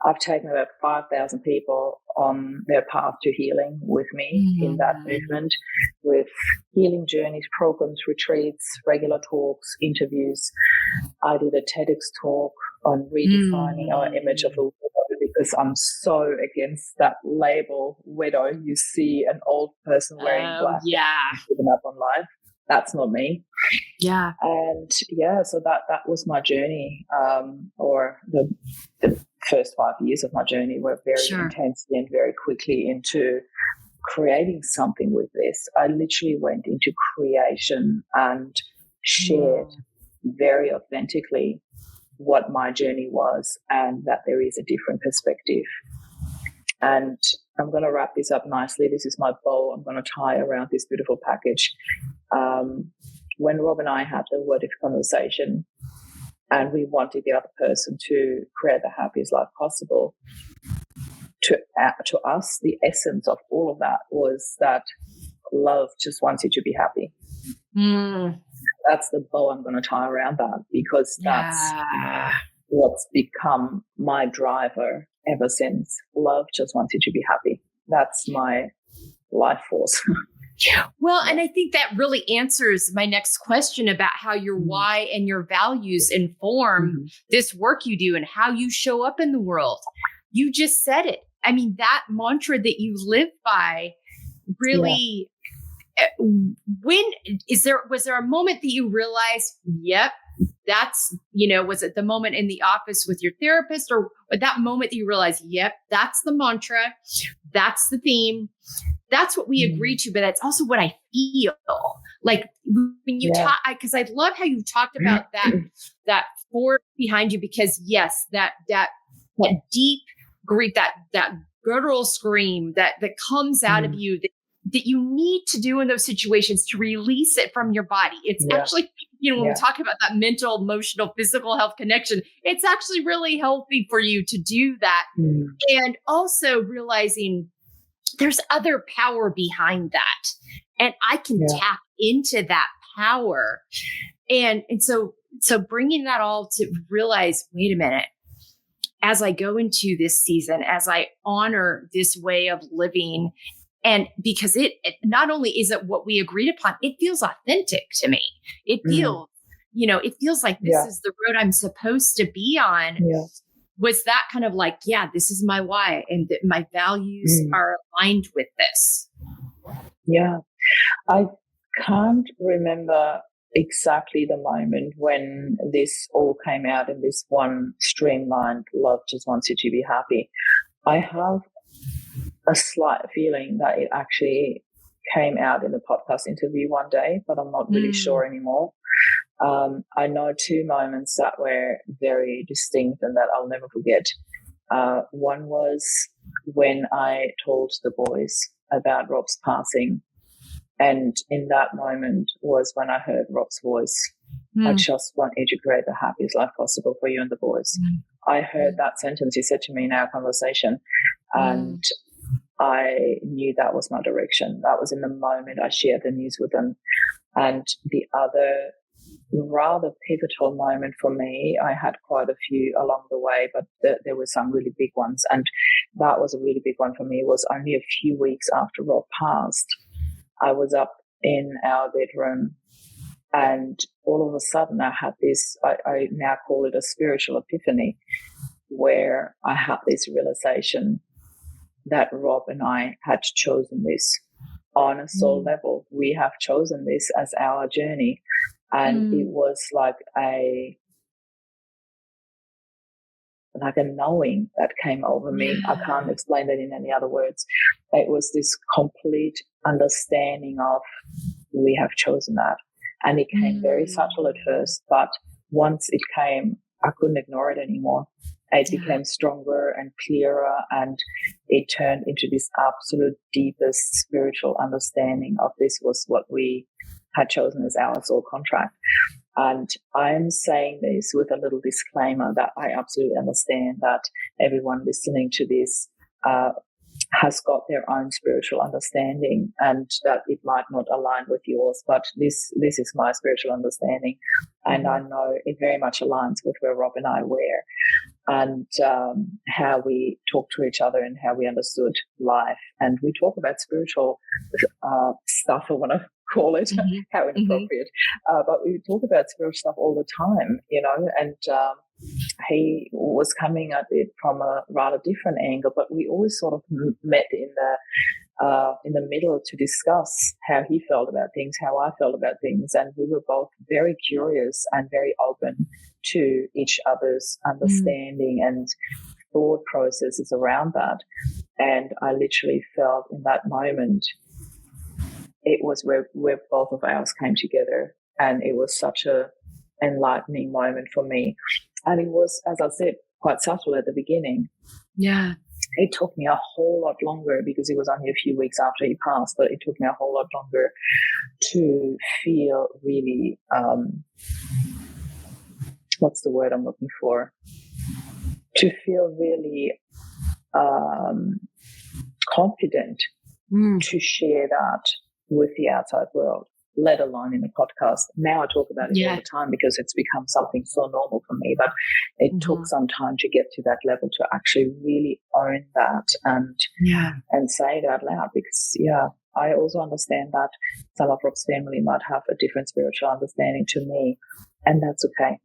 I've taken about 5,000 people on their path to healing with me in that movement, with healing journeys, programs, retreats, regular talks, interviews. I did a TEDx talk on redefining our image of a widow, because I'm so against that label widow. You see an old person wearing black, giving up on life. That's not me. Yeah. And so that was my journey, or the first 5 years of my journey were very intensely and very quickly into creating something with this. I literally went into creation and shared very authentically what my journey was, and that there is a different perspective. And I'm going to wrap this up nicely. This is my bow I'm going to tie around this beautiful package. When Rob and I had the word of conversation, and we wanted the other person to create the happiest life possible, to us, the essence of all of that was that love just wants you to be happy. That's the bow I'm going to tie around that, because that's what's become my driver ever since. Love just wants you to be happy. That's my life force. Well, and I think that really answers my next question about how your why and your values inform this work you do and how you show up in the world. You just said it. I mean, that mantra that you live by really, was there a moment that you realized, yep, that's, was it the moment in the office with your therapist, or that moment that you realized, yep, that's the mantra, that's the theme, that's what we agree to, but that's also what I feel. Like when you talk, because I love how you talked about that force behind you, because yes, that deep grief, that guttural scream that comes out of you, that you need to do in those situations to release it from your body. It's actually, when we talk about that mental, emotional, physical health connection, it's actually really healthy for you to do that. And also realizing there's other power behind that. And I can tap into that power. And so bringing that all to realize, wait a minute, as I go into this season, as I honor this way of living, and because it not only is it what we agreed upon, it feels authentic to me. It feels, it feels like this is the road I'm supposed to be on. Was that kind of like, this is my why, and that my values are aligned with this? Yeah. I can't remember exactly the moment when this all came out in this one streamlined love just wants you to be happy. I have a slight feeling that it actually came out in a podcast interview one day, but I'm not really sure anymore. I know two moments that were very distinct and that I'll never forget. One was when I told the boys about Rob's passing, and in that moment was when I heard Rob's voice. I just want you to create the happiest life possible for you and the boys. I heard that sentence he said to me in our conversation, and I knew that was my direction. That was in the moment I shared the news with them. And the other rather pivotal moment for me, I had quite a few along the way, but there were some really big ones. And that was a really big one for me, was only a few weeks after Rob passed. I was up in our bedroom, and all of a sudden I had this, I now call it a spiritual epiphany, where I had this realization that Rob and I had chosen this on a soul level. We have chosen this as our journey. And it was like a knowing that came over me. I can't explain that in any other words. It was this complete understanding of, we have chosen that. And it came very subtle at first, but once it came, I couldn't ignore it anymore. It became stronger and clearer, and it turned into this absolute deepest spiritual understanding of this was what we had chosen as our soul contract. And I'm saying this with a little disclaimer that I absolutely understand that everyone listening to this has got their own spiritual understanding, and that it might not align with yours, but this is my spiritual understanding, and I know it very much aligns with where Rob and I were, and how we talk to each other and how we understood life. And we talk about spiritual stuff, I want to call it, how inappropriate, but we talk about spiritual stuff all the time, and he was coming at it from a rather different angle, but we always sort of met in the middle to discuss how he felt about things, how I felt about things, and we were both very curious and very open to each other's understanding and thought processes around that. And I literally felt in that moment it was where both of ours came together, and it was such a enlightening moment for me. And it was, as I said, quite subtle at the beginning. Yeah. It took me a whole lot longer, because it was only a few weeks after he passed, but it took me a whole lot longer to feel really, what's the word I'm looking for? To feel really confident to share that with the outside world, let alone in a podcast. Now I talk about it all the time because it's become something so normal for me, but it took some time to get to that level to actually really own that and say it out loud, because I also understand that some of Rob's family might have a different spiritual understanding to me, and that's okay.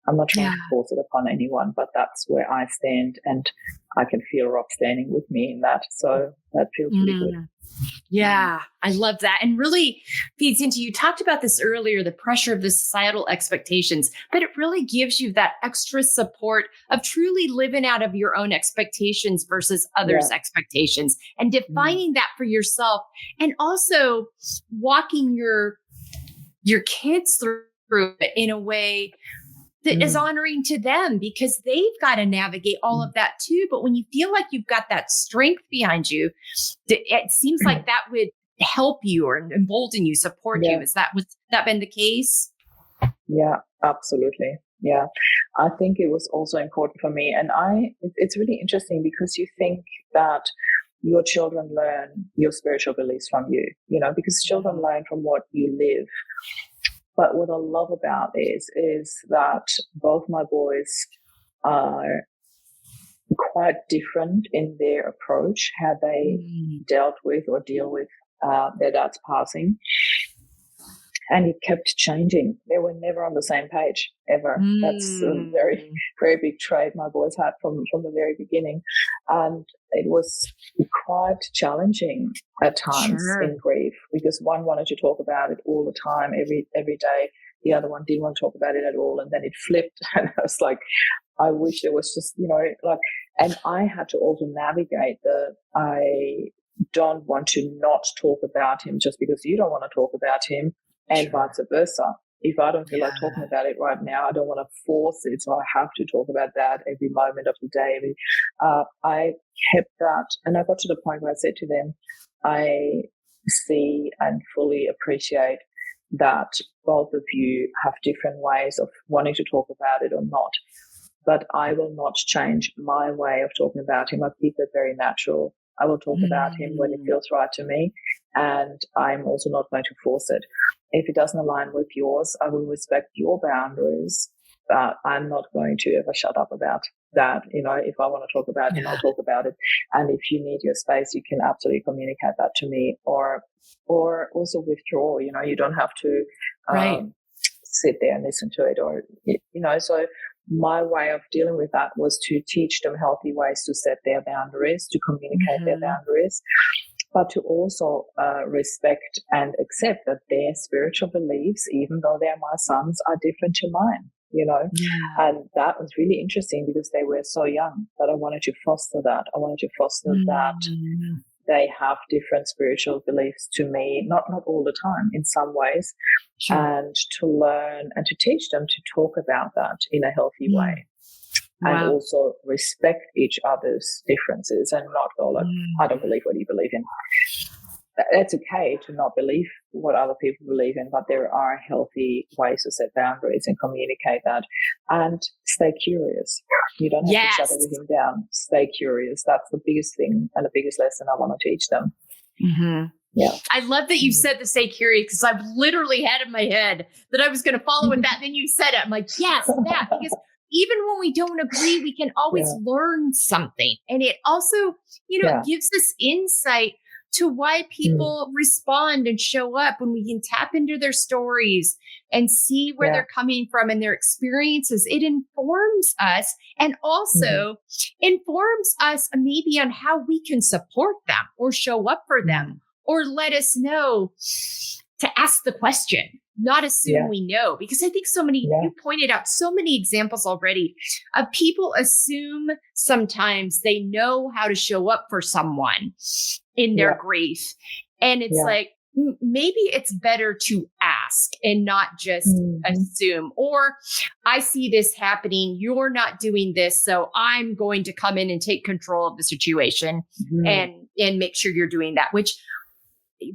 I'm not trying to force it upon anyone, but that's where I stand, and I can feel Rob standing with me in that. So that feels really good. Yeah, I love that. And really feeds into, you talked about this earlier, the pressure of the societal expectations, but it really gives you that extra support of truly living out of your own expectations versus others' expectations, and defining that for yourself, and also walking your kids through it in a way that is honoring to them, because they've got to navigate all of that too. But when you feel like you've got that strength behind you, it seems like that would help you or embolden you, support you. Was that been the case? Yeah, absolutely. Yeah. I think it was also important for me. And it's really interesting, because you think that your children learn your spiritual beliefs from you, because children learn from what you live. But what I love about this is that both my boys are quite different in their approach, how they dealt with or deal with their dad's passing. And it kept changing. They were never on the same page, ever. That's a very, very big trait my boys had from the very beginning. And it was quite challenging at times in grief, because one wanted to talk about it all the time, every day. The other one didn't want to talk about it at all. And then it flipped. And I was like, I wish there was just, and I had to also navigate I don't want to not talk about him just because you don't want to talk about him. And vice versa. If I don't feel like talking about it right now, I don't want to force it. So I have to talk about that every moment of the day. I kept that, and I got to the point where I said to them, I see and fully appreciate that both of you have different ways of wanting to talk about it or not. But I will not change my way of talking about him. I keep it very natural. I will talk about him when it feels right to me, and I'm also not going to force it. If it doesn't align with yours, I will respect your boundaries, but I'm not going to ever shut up about that. If I want to talk about him, I'll talk about it. And if you need your space, you can absolutely communicate that to me, or also withdraw. You don't have to sit there and listen to it, or so my way of dealing with that was to teach them healthy ways to set their boundaries, to communicate their boundaries, but to also respect and accept that their spiritual beliefs, even though they're my sons, are different to mine, And that was really interesting, because they were so young, but I wanted to foster that. I wanted to foster that they have different spiritual beliefs to me, not all the time, in some ways, and to learn and to teach them to talk about that in a healthy way. And also respect each other's differences, and not go like, I don't believe what you believe in. it's okay to not believe what other people believe in, but there are healthy ways to set boundaries and communicate that, and stay curious. You don't have to shut everything down. Stay curious. That's the biggest thing and the biggest lesson I want to teach them. Mm-hmm. Yeah. I love that you said to stay curious, because I've literally had in my head that I was going to follow with that. Then you said it. I'm like, yes, that, because even when we don't agree, we can always learn something. And it also, it gives us insight to why people respond and show up, when we can tap into their stories and see where they're coming from and their experiences. It informs us, and also informs us maybe on how we can support them or show up for them, or let us know to ask the question, not assume we know. Because I think so many, you pointed out so many examples already of people assume sometimes they know how to show up for someone in their grief. And it's like, maybe it's better to ask and not just assume. Or, I see this happening, you're not doing this, so I'm going to come in and take control of the situation and make sure you're doing that, which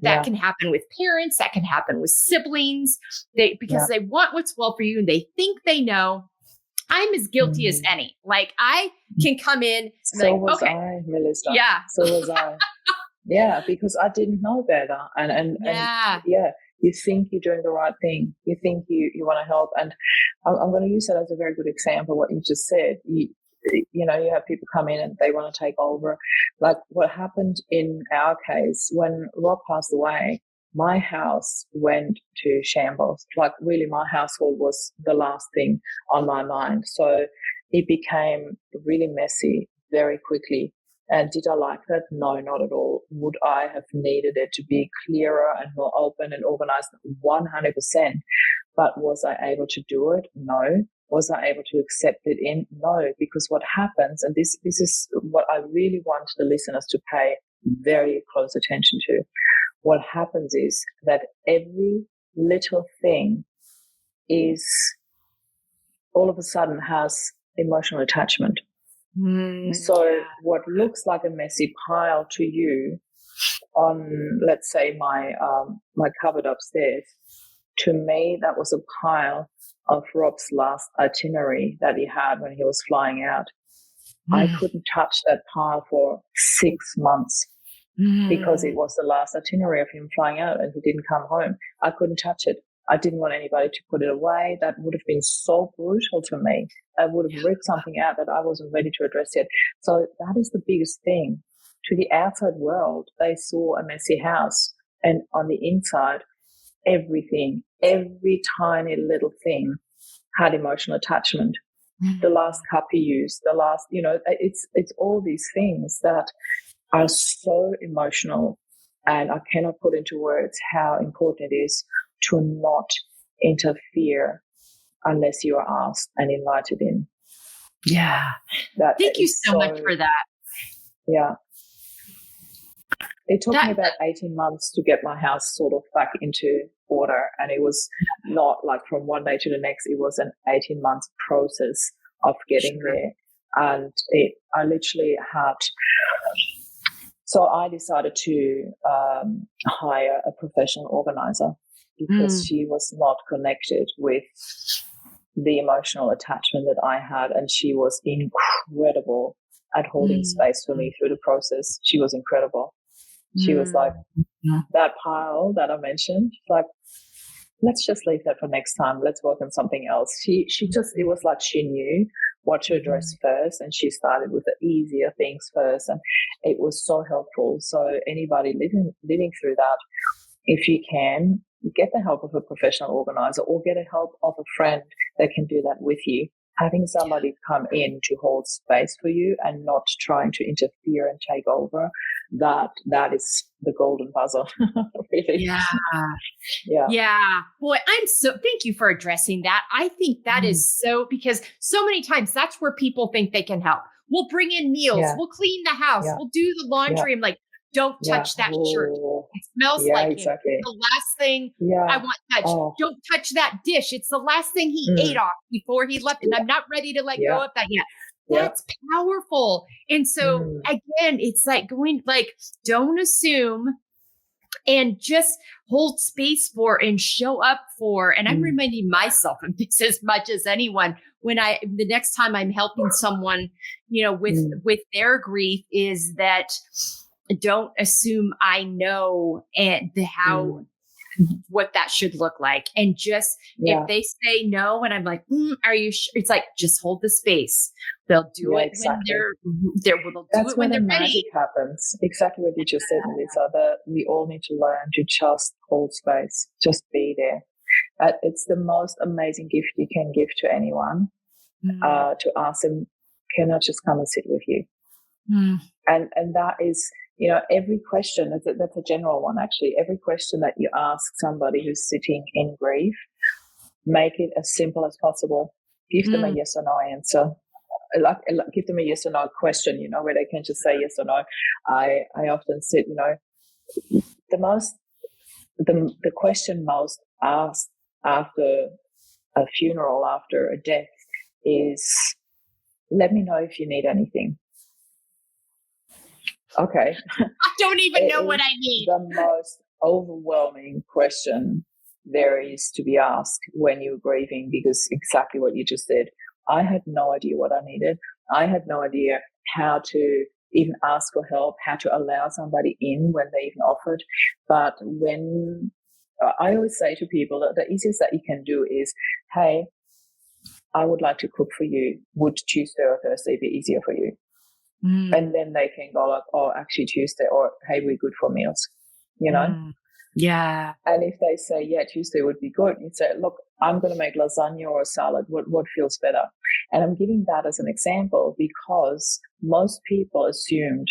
that can happen with parents, that can happen with siblings, because they want what's well for you and they think they know. I'm as guilty as any. Like, I can come in and so was I, Melissa. Yeah. So was I. Yeah, because I didn't know better. And you think you're doing the right thing. You think you want to help. And I'm going to use that as a very good example, what you just said. You have people come in and they want to take over. Like what happened in our case, when Rob passed away, my house went to shambles. Like, really, my household was the last thing on my mind. So it became really messy very quickly. And did I like that? No, not at all. Would I have needed it to be clearer and more open and organized? 100%. But was I able to do it? No. Was I able to accept it in? No. Because what happens, and this is what I really want the listeners to pay very close attention to, what happens is that every little thing is all of a sudden has emotional attachment. So what looks like a messy pile to you on, let's say, my cupboard upstairs, to me, that was a pile of Rob's last itinerary that he had when he was flying out. I couldn't touch that pile for 6 months because it was the last itinerary of him flying out and he didn't come home. I couldn't touch it. I didn't want anybody to put it away. That would have been so brutal for me. I would have ripped something out that I wasn't ready to address yet. So that is the biggest thing. To the outside world, they saw a messy house, and on the inside, everything, every tiny little thing had emotional attachment. The last cup he used, the last, it's all these things that are so emotional, and I cannot put into words how important it is to not interfere unless you are asked and invited in. Yeah. Thank you so much for that. Yeah. It took me about 18 months to get my house sort of back into order. And it was not like from one day to the next. It was an 18-month process of getting there. And I literally had... So I decided to hire a professional organizer, because she was not connected with the emotional attachment that I had. And she was incredible at holding space for me through the process. She was incredible. She was like, that pile that I mentioned, like, let's just leave that for next time. Let's work on something else. She just, it was like she knew what to address first, and she started with the easier things first. And it was so helpful. So anybody living through that, if you can, get the help of a professional organizer, or get the help of a friend that can do that with you. Having somebody come in to hold space for you and not trying to interfere and take over, that is the golden puzzle. Really. Yeah. Boy, thank you for addressing that. I think that is so, because so many times that's where people think they can help. We'll bring in meals. We'll clean the house. We'll do the laundry. I'm like, don't touch that shirt. It smells like him. It's the last thing I want touched. Don't touch that dish. It's the last thing he ate off before he left, and I'm not ready to let go of that yet. That's powerful. And so again, it's like don't assume and just hold space for and show up for. And I'm reminding myself of this as much as anyone when the next time I'm helping someone, with their grief, is that don't assume I know what that should look like. And just, if they say no, and I'm like, are you sure? It's like, just hold the space. They'll do it exactly. when they'll do That's it when they're the ready. magic happens. Exactly what you just said, Melissa. We all need to learn to just hold space, just be there. It's the most amazing gift you can give to anyone, to ask them, can I just come and sit with you? And that is, every question, that's a general one actually, every question that you ask somebody who's sitting in grief, make it as simple as possible. Give them a yes or no answer. Like give them a yes or no question, where they can just say yes or no. I often sit, the question most asked after a funeral, after a death, is, let me know if you need anything. Okay. I don't even know what I need. The most overwhelming question there is to be asked when you're grieving, because exactly what you just said. I had no idea what I needed. I had no idea how to even ask for help, how to allow somebody in when they even offered. But when I always say to people that the easiest that you can do is, hey, I would like to cook for you. Would Tuesday or Thursday be easier for you? And then they can go like, oh, actually Tuesday, or hey, we're good for meals, Yeah. And if they say, yeah, Tuesday would be good, you'd say, look, I'm going to make lasagna or a salad. What feels better? And I'm giving that as an example because most people assumed,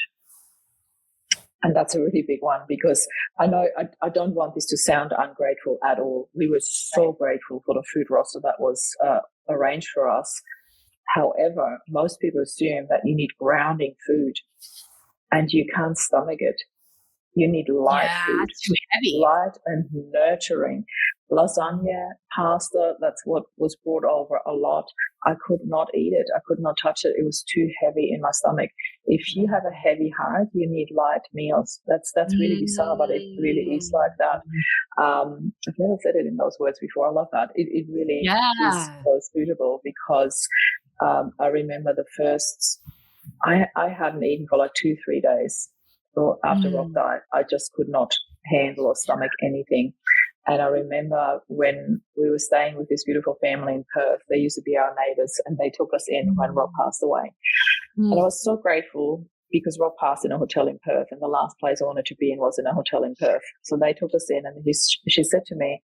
and that's a really big one, because I know I don't want this to sound ungrateful at all. We were so grateful for the food roster that was arranged for us. However, most people assume that you need grounding food and you can't stomach it. You need light food, it's too heavy. Light and nurturing. Lasagna, pasta, that's what was brought over a lot. I could not eat it. I could not touch it. It was too heavy in my stomach. If you have a heavy heart, you need light meals. That's really bizarre, but it really is like that. I've never said it in those words before. I love that. It really is so suitable because I remember the first, I hadn't eaten for like 2-3 days. So after Rob died, I just could not handle or stomach anything. And I remember when we were staying with this beautiful family in Perth, they used to be our neighbours, and they took us in when Rob passed away. And I was so grateful because Rob passed in a hotel in Perth, and the last place I wanted to be in was in a hotel in Perth. So they took us in, and she said to me,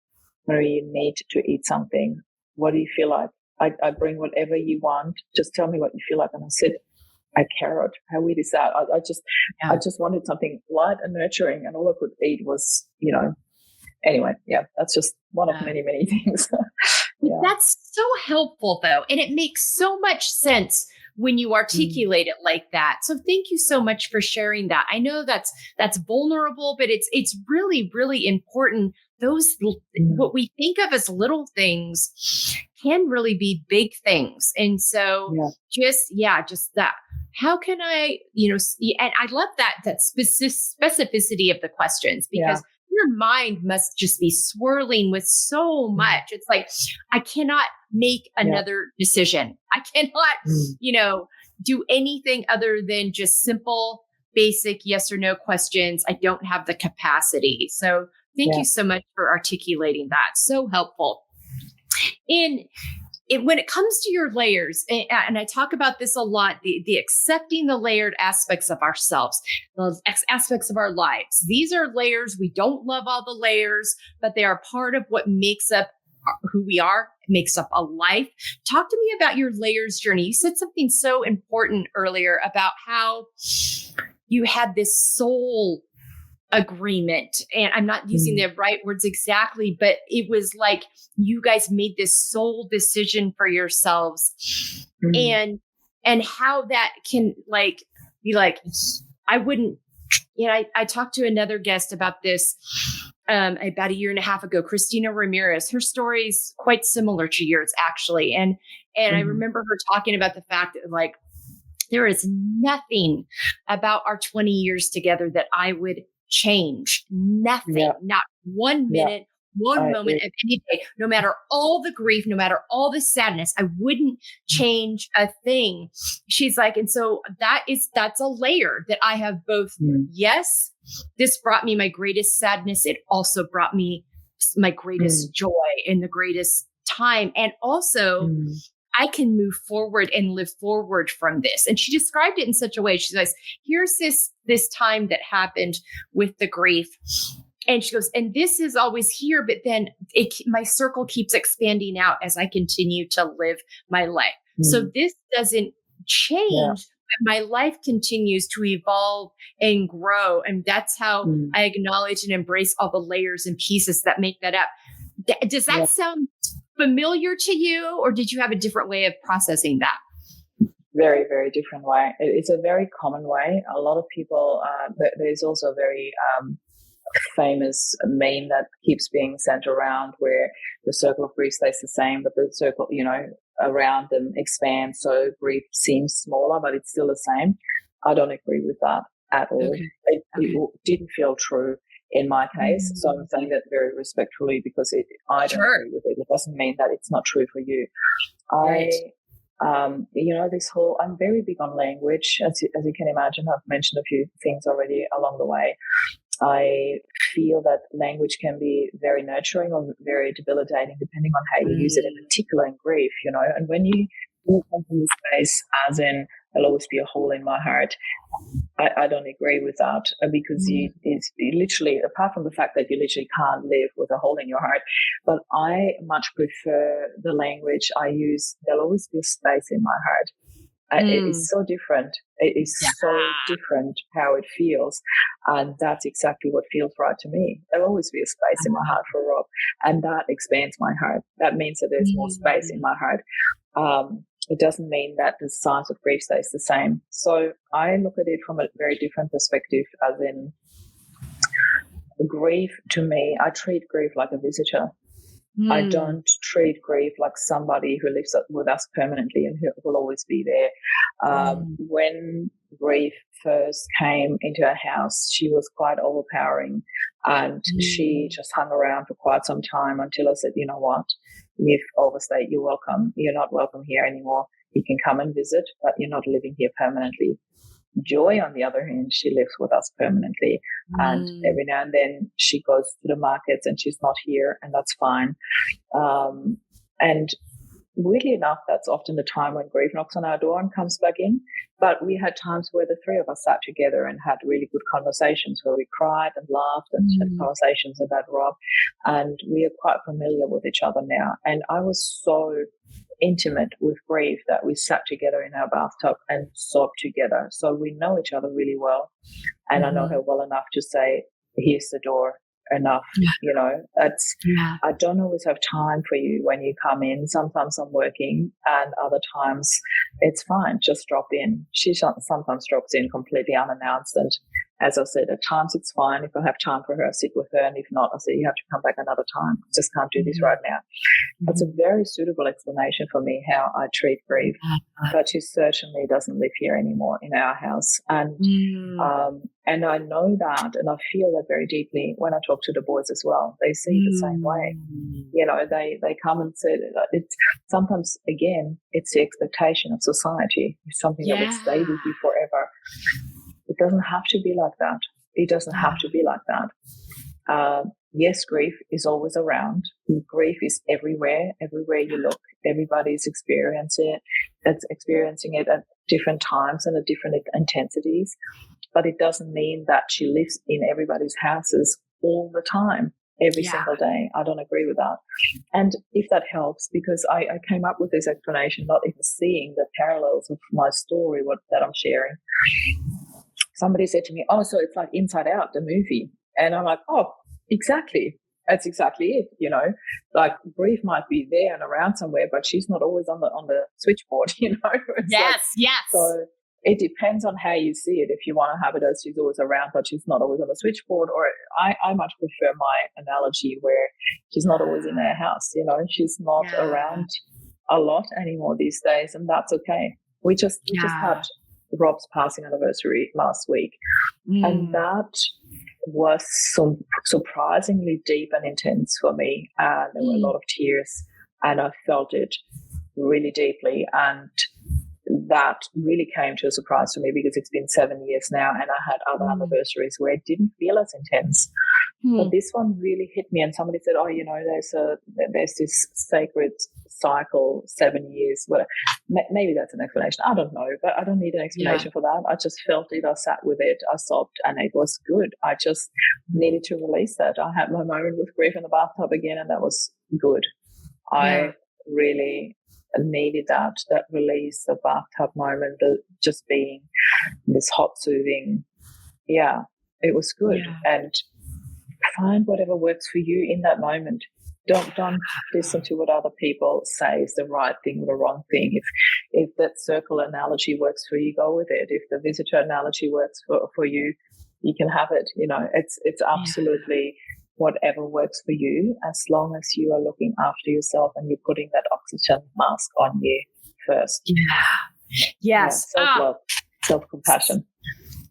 Marie, you need to eat something. What do you feel like? I bring whatever you want. Just tell me what you feel like. And I said, a carrot. How weird is that? I just wanted something light and nurturing, and all I could eat was, anyway, that's just one of many, many things. That's so helpful though. And it makes so much sense when you articulate it like that. So thank you so much for sharing that. I know that's vulnerable, but it's really, really important. Those, what we think of as little things can really be big things. And so just that. How can I, and I love that specificity of the questions, because your mind must just be swirling with so much. It's like, I cannot make another decision. I cannot, do anything other than just simple, basic yes or no questions. I don't have the capacity. So thank you so much for articulating that. So helpful. When it comes to your layers, and I talk about this a lot, the accepting the layered aspects of ourselves, those aspects of our lives. These are layers. We don't love all the layers, but they are part of what makes up who we are, makes up a life. Talk to me about your layers journey. You said something so important earlier about how you had this soul agreement, and I'm not using the right words exactly, but it was like you guys made this soul decision for yourselves, and how that can be like, I wouldn't, I talked to another guest about this about 1.5 years ago, Christina Ramirez. Her story is quite similar to yours actually, and I remember her talking about the fact that there is nothing about our 20 years together that I would change. Nothing, not 1 minute, one moment of any day, no matter all the grief, no matter all the sadness, I wouldn't change a thing. She's like, and so that's a layer that I have both. Yes, this brought me my greatest sadness. It also brought me my greatest joy and the greatest time. And also I can move forward and live forward from this. And she described it in such a way. She says, here's this time that happened with the grief. And she goes, and this is always here, but then my circle keeps expanding out as I continue to live my life. So this doesn't change, but my life continues to evolve and grow. And that's how I acknowledge and embrace all the layers and pieces that make that up. Does that sound familiar to you, or did you have a different way of processing that? Very, very different way. It's a very common way. A lot of people, there's also a very famous meme that keeps being sent around where the circle of grief stays the same, but the circle, around them expands. So grief seems smaller, but it's still the same. I don't agree with that at all. Okay. It didn't feel true in my case. So I'm saying that very respectfully because I don't agree with it. It doesn't mean that it's not true for you. This whole, I'm very big on language. As you can imagine, I've mentioned a few things already along the way. I feel that language can be very nurturing or very debilitating depending on how you use it, in particular in grief, and when you come from the space as in, there'll always be a hole in my heart, I don't agree with that because it's literally, apart from the fact that you literally can't live with a hole in your heart, but I much prefer the language I use. There'll always be a space in my heart. It is so different. It is so different how it feels. And that's exactly what feels right to me. There'll always be a space in my heart for Rob. And that expands my heart. That means that there's more space in my heart. It doesn't mean that the size of grief stays the same. So I look at it from a very different perspective, as in grief to me, I treat grief like a visitor. I don't treat grief like somebody who lives with us permanently and who will always be there. When grief first came into our house, she was quite overpowering, and she just hung around for quite some time until I said, you know what, you've overstayed your welcome. You're not welcome here anymore. You can come and visit, but you're not living here permanently. Joy, on the other hand, she lives with us permanently. And every now and then she goes to the markets and she's not here, and that's fine. And weirdly enough, that's often the time when grief knocks on our door and comes back in. But we had times where the three of us sat together and had really good conversations where we cried and laughed and had conversations about Rob. And we are quite familiar with each other now. And I was so intimate with grief that we sat together in our bathtub and sobbed together. So we know each other really well. And I know her well enough to say, here's the door. Enough, I don't always have time for you when you come in. Sometimes I'm working, and other times it's fine, just drop in. She sometimes drops in completely unannounced, and as I said, at times it's fine. If I have time for her, I sit with her, and if not, I say, you have to come back another time. I just can't do this right now. That's a very suitable explanation for me how I treat grief, but she certainly doesn't live here anymore in our house. And I know that, and I feel that very deeply when I talk to the boys as well. They see the same way. They come and say it's sometimes, again, it's the expectation of society. It's something that will stay with you forever. It doesn't have to be like that. It doesn't have to be like that. Yes, grief is always around. Grief is everywhere you look. Everybody's experiencing it at different times and at different intensities. But it doesn't mean that she lives in everybody's houses all the time, every single day. I don't agree with that. And if that helps, because I came up with this explanation, not even seeing the parallels of my story, that I'm sharing. Somebody said to me, oh, so it's like Inside Out, the movie. And I'm like, oh, exactly. That's exactly it, Like grief might be there and around somewhere, but she's not always on the switchboard, Yes. So it depends on how you see it. If you want to have it as she's always around, but she's not always on the switchboard, or I much prefer my analogy where she's not always in her house, she's not around a lot anymore these days, and that's okay. We just had Rob's passing anniversary last week, and that was surprisingly deep and intense for me. And there were a lot of tears, and I felt it really deeply. And that really came to a surprise for me because it's been 7 years now, and I had other anniversaries where it didn't feel as intense. But this one really hit me, and somebody said, "Oh, there's this sacred cycle, 7 years." Well, maybe that's an explanation. I don't know, but I don't need an explanation for that. I just felt it. I sat with it. I sobbed, and it was good. I just needed to release that. I had my moment with grief in the bathtub again, and that was good. I really needed that release, the bathtub moment, just being this hot, soothing. Yeah, it was good. And find whatever works for you in that moment. Don't listen to what other people say is the right thing or the wrong thing. If that circle analogy works for you, go with it. If the visitor analogy works for you, you can have it. It's absolutely whatever works for you, as long as you are looking after yourself and you're putting that oxygen mask on you first. Yes. Self-love, self-compassion.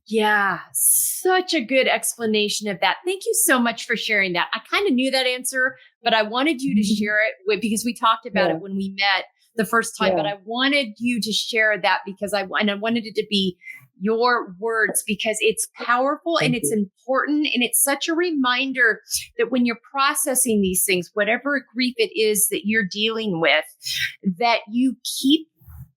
Yeah, such a good explanation of that. Thank you so much for sharing that. I kind of knew that answer, but I wanted you to share it because we talked about it when we met the first time, but I wanted you to share that because I wanted it to be your words because it's powerful and it's important. And it's such a reminder that when you're processing these things, whatever grief it is that you're dealing with, that you keep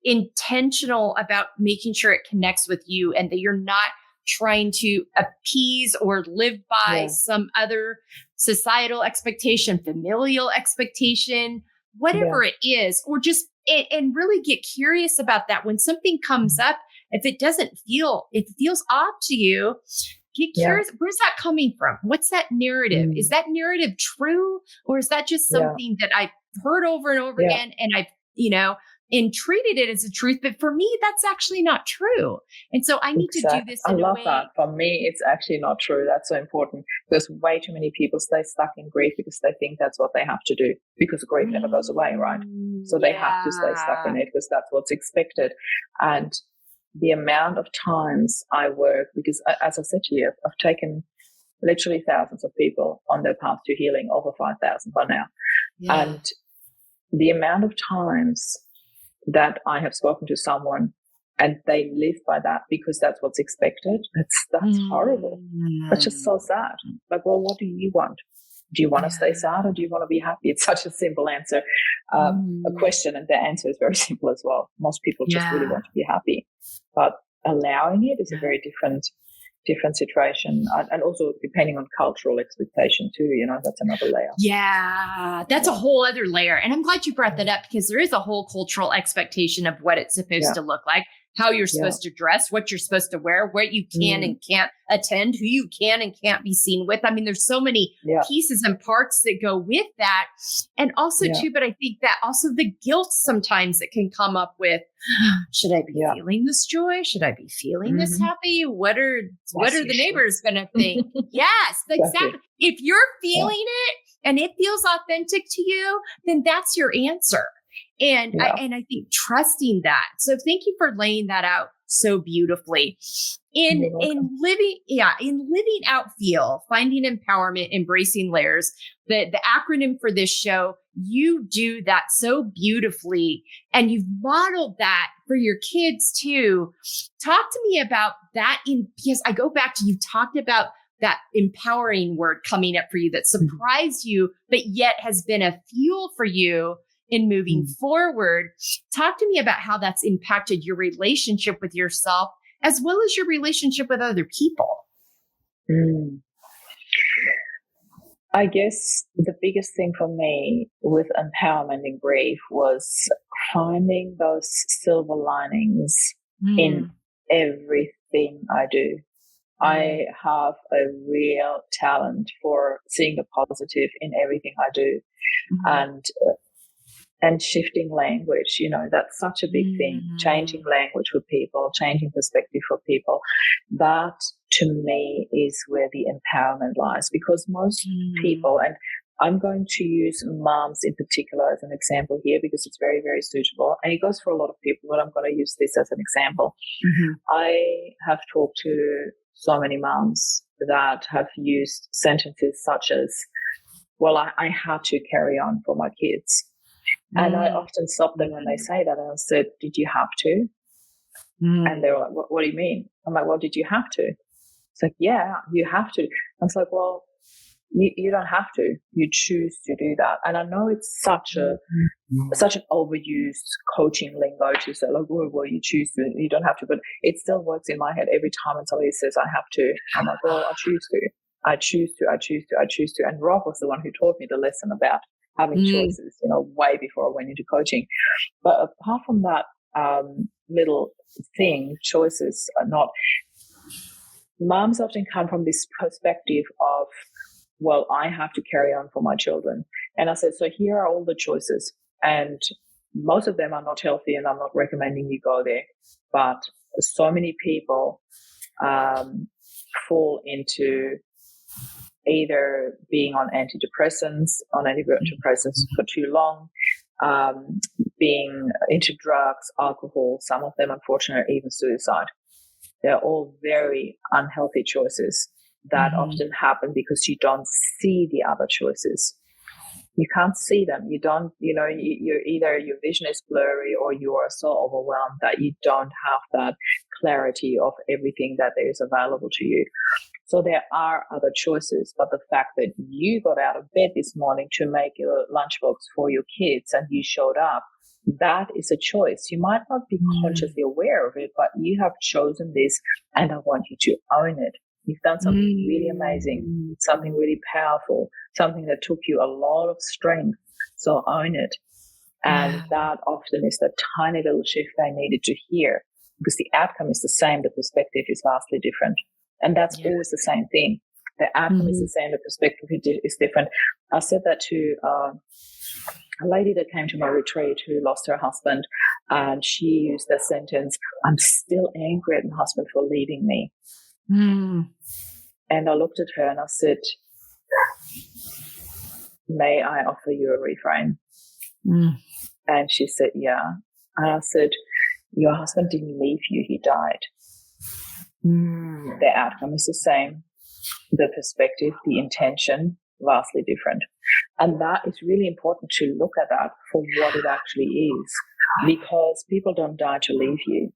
intentional about making sure it connects with you and that you're not trying to appease or live by some other societal expectation, familial expectation, whatever it is, or just, and really get curious about that. When something comes up, if it feels off to you, get curious. Where's that coming from? What's that narrative? Is that narrative true? Or is that just something that I've heard over and over again and I've, and treated it as a truth, but for me, that's actually not true. And so I need to do this in a way. I love that. For me, it's actually not true. That's so important because way too many people stay stuck in grief because they think that's what they have to do because grief never goes away, right? So they have to stay stuck in it because that's what's expected. And the amount of times I work, because as I said to you, I've taken literally thousands of people on their path to healing, over 5,000 by now. And the amount of times that I have spoken to someone and they live by that because that's what's expected. That's horrible. That's just so sad. Like, well, what do you want? Do you want to stay sad or do you want to be happy? It's such a simple answer, a question, and the answer is very simple as well. Most people just really want to be happy, but allowing it is a very different situation, and also depending on cultural expectation too, that's another layer. Yeah, that's a whole other layer. And I'm glad you brought that up because there is a whole cultural expectation of what it's supposed to look like, how you're supposed to dress, what you're supposed to wear, what you can and can't attend, who you can and can't be seen with. I mean, there's so many pieces and parts that go with that. And also too, but I think that also the guilt sometimes that can come up with, should I be feeling this joy? Should I be feeling this happy? What are the neighbors going to think? Yes, exactly. If you're feeling it and it feels authentic to you, then that's your answer. And I think trusting that. So thank you for laying that out so beautifully. In living out F.E.E.L, finding empowerment, embracing layers, the acronym for this show, you do that so beautifully. And you've modeled that for your kids too. Talk to me about that because I go back to, you talked about that empowering word coming up for you that surprised you, but yet has been a fuel for you in moving forward. Talk to me about how that's impacted your relationship with yourself as well as your relationship with other people. I guess the biggest thing for me with empowerment in grief was finding those silver linings in everything I do. I have a real talent for seeing the positive in everything I do. And shifting language, that's such a big thing. Changing language for people, changing perspective for people. That, to me, is where the empowerment lies. Because most people, and I'm going to use moms in particular as an example here because it's very, very suitable. And it goes for a lot of people, but I'm going to use this as an example. I have talked to so many moms that have used sentences such as, well, I had to carry on for my kids. And I often stop them when they say that. And I said, did you have to? And they were like, what do you mean? I'm like, well, did you have to? It's like, yeah, you have to. I was like, well, you don't have to. You choose to do that. And I know it's such an overused coaching lingo to say, like, well, you choose to. You don't have to. But it still works in my head every time when somebody says, I have to. I'm like, well, I choose to. I choose to. I choose to. I choose to. And Rob was the one who taught me the lesson about having choices, way before I went into coaching. But apart from that little thing, choices are not. Moms often come from this perspective of, well, I have to carry on for my children. And I said, so here are all the choices. And most of them are not healthy, and I'm not recommending you go there. But so many people fall into either being on antidepressants for too long, being into drugs, alcohol, some of them, unfortunately, even suicide. They're all very unhealthy choices that often happen because you don't see the other choices. You can't see them. You don't, you're either your vision is blurry or you are so overwhelmed that you don't have that clarity of everything that there is available to you. So there are other choices, but the fact that you got out of bed this morning to make your lunchbox for your kids and you showed up, that is a choice. You might not be consciously aware of it, but you have chosen this, and I want you to own it. You've done something really amazing, something really powerful, something that took you a lot of strength. So own it. And that often is the tiny little shift they needed to hear, because the outcome is the same. The perspective is vastly different. And that's always the same thing. The outcome is the same. The perspective is different. I said that to a lady that came to my retreat who lost her husband, and she used the sentence, I'm still angry at my husband for leaving me. And I looked at her and I said, may I offer you a reframe? And she said, yeah. And I said, your husband didn't leave you, he died. The outcome is the same. The perspective, the intention, vastly different. And that is really important to look at that for what it actually is, because people don't die to leave you.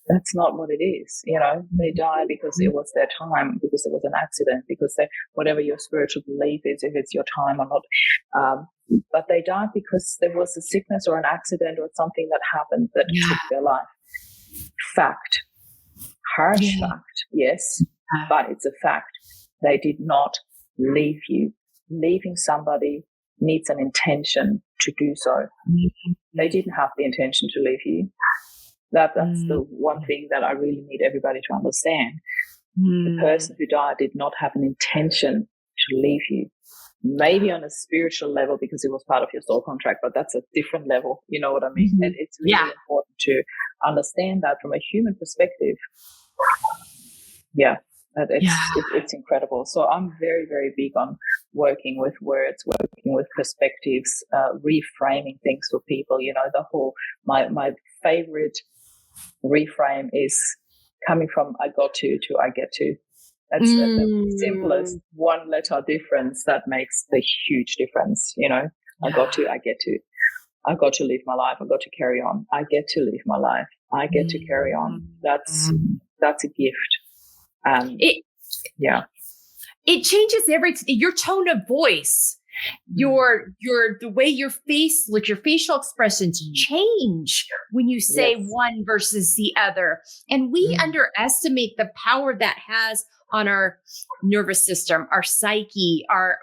That's not what it is. They die because it was their time, because it was an accident, because whatever your spiritual belief is, if it's your time or not. But they died because there was a sickness or an accident or something that happened that took their life. Fact. Harsh fact, yes, but it's a fact. They did not leave you. Leaving somebody needs an intention to do so. They didn't have the intention to leave you. That's the one thing that I really need everybody to understand. The person who died did not have an intention to leave you. Maybe on a spiritual level because it was part of your soul contract, but that's a different level. You know what I mean? And it's really important to understand that from a human perspective. It's incredible. So I'm very, very big on working with words, working with perspectives, reframing things for people. The whole, my favorite reframe is coming from I got to I get to. That's the simplest one letter difference that makes the huge difference. I got to, I get to. I got to live my life. I got to carry on. I get to live my life. I get to carry on. That's a gift. It changes your tone of voice, the way your face looks, your facial expressions change when you say one versus the other. And we underestimate the power that has on our nervous system, our psyche, our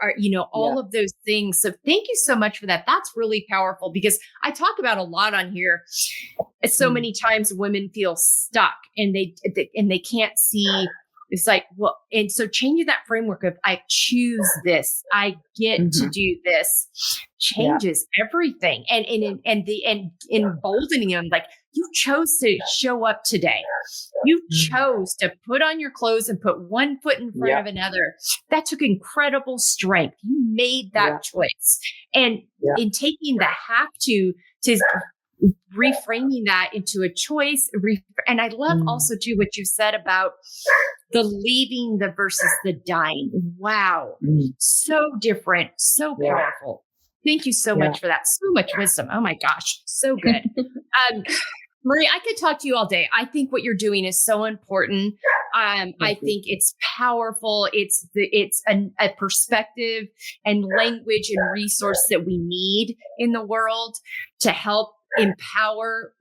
all of those things. So thank you so much for that. That's really powerful, because I talk about a lot on here. So many times women feel stuck and they can't see. It's like, well, and so changing that framework of I choose this, I get to do this, changes everything, and emboldening them. Like, you chose to show up today. You chose to put on your clothes and put one foot in front of another. That took incredible strength. You made that choice, and in taking the have to reframing that into a choice. And I love also too what you said about the leaving the versus the dying. Wow. So different, so powerful. Thank you so much for that. So much wisdom. Oh my gosh. So good. Marie, I could talk to you all day. I think what you're doing is so important. I think it's powerful. It's a perspective and language and resource that we need in the world to help empower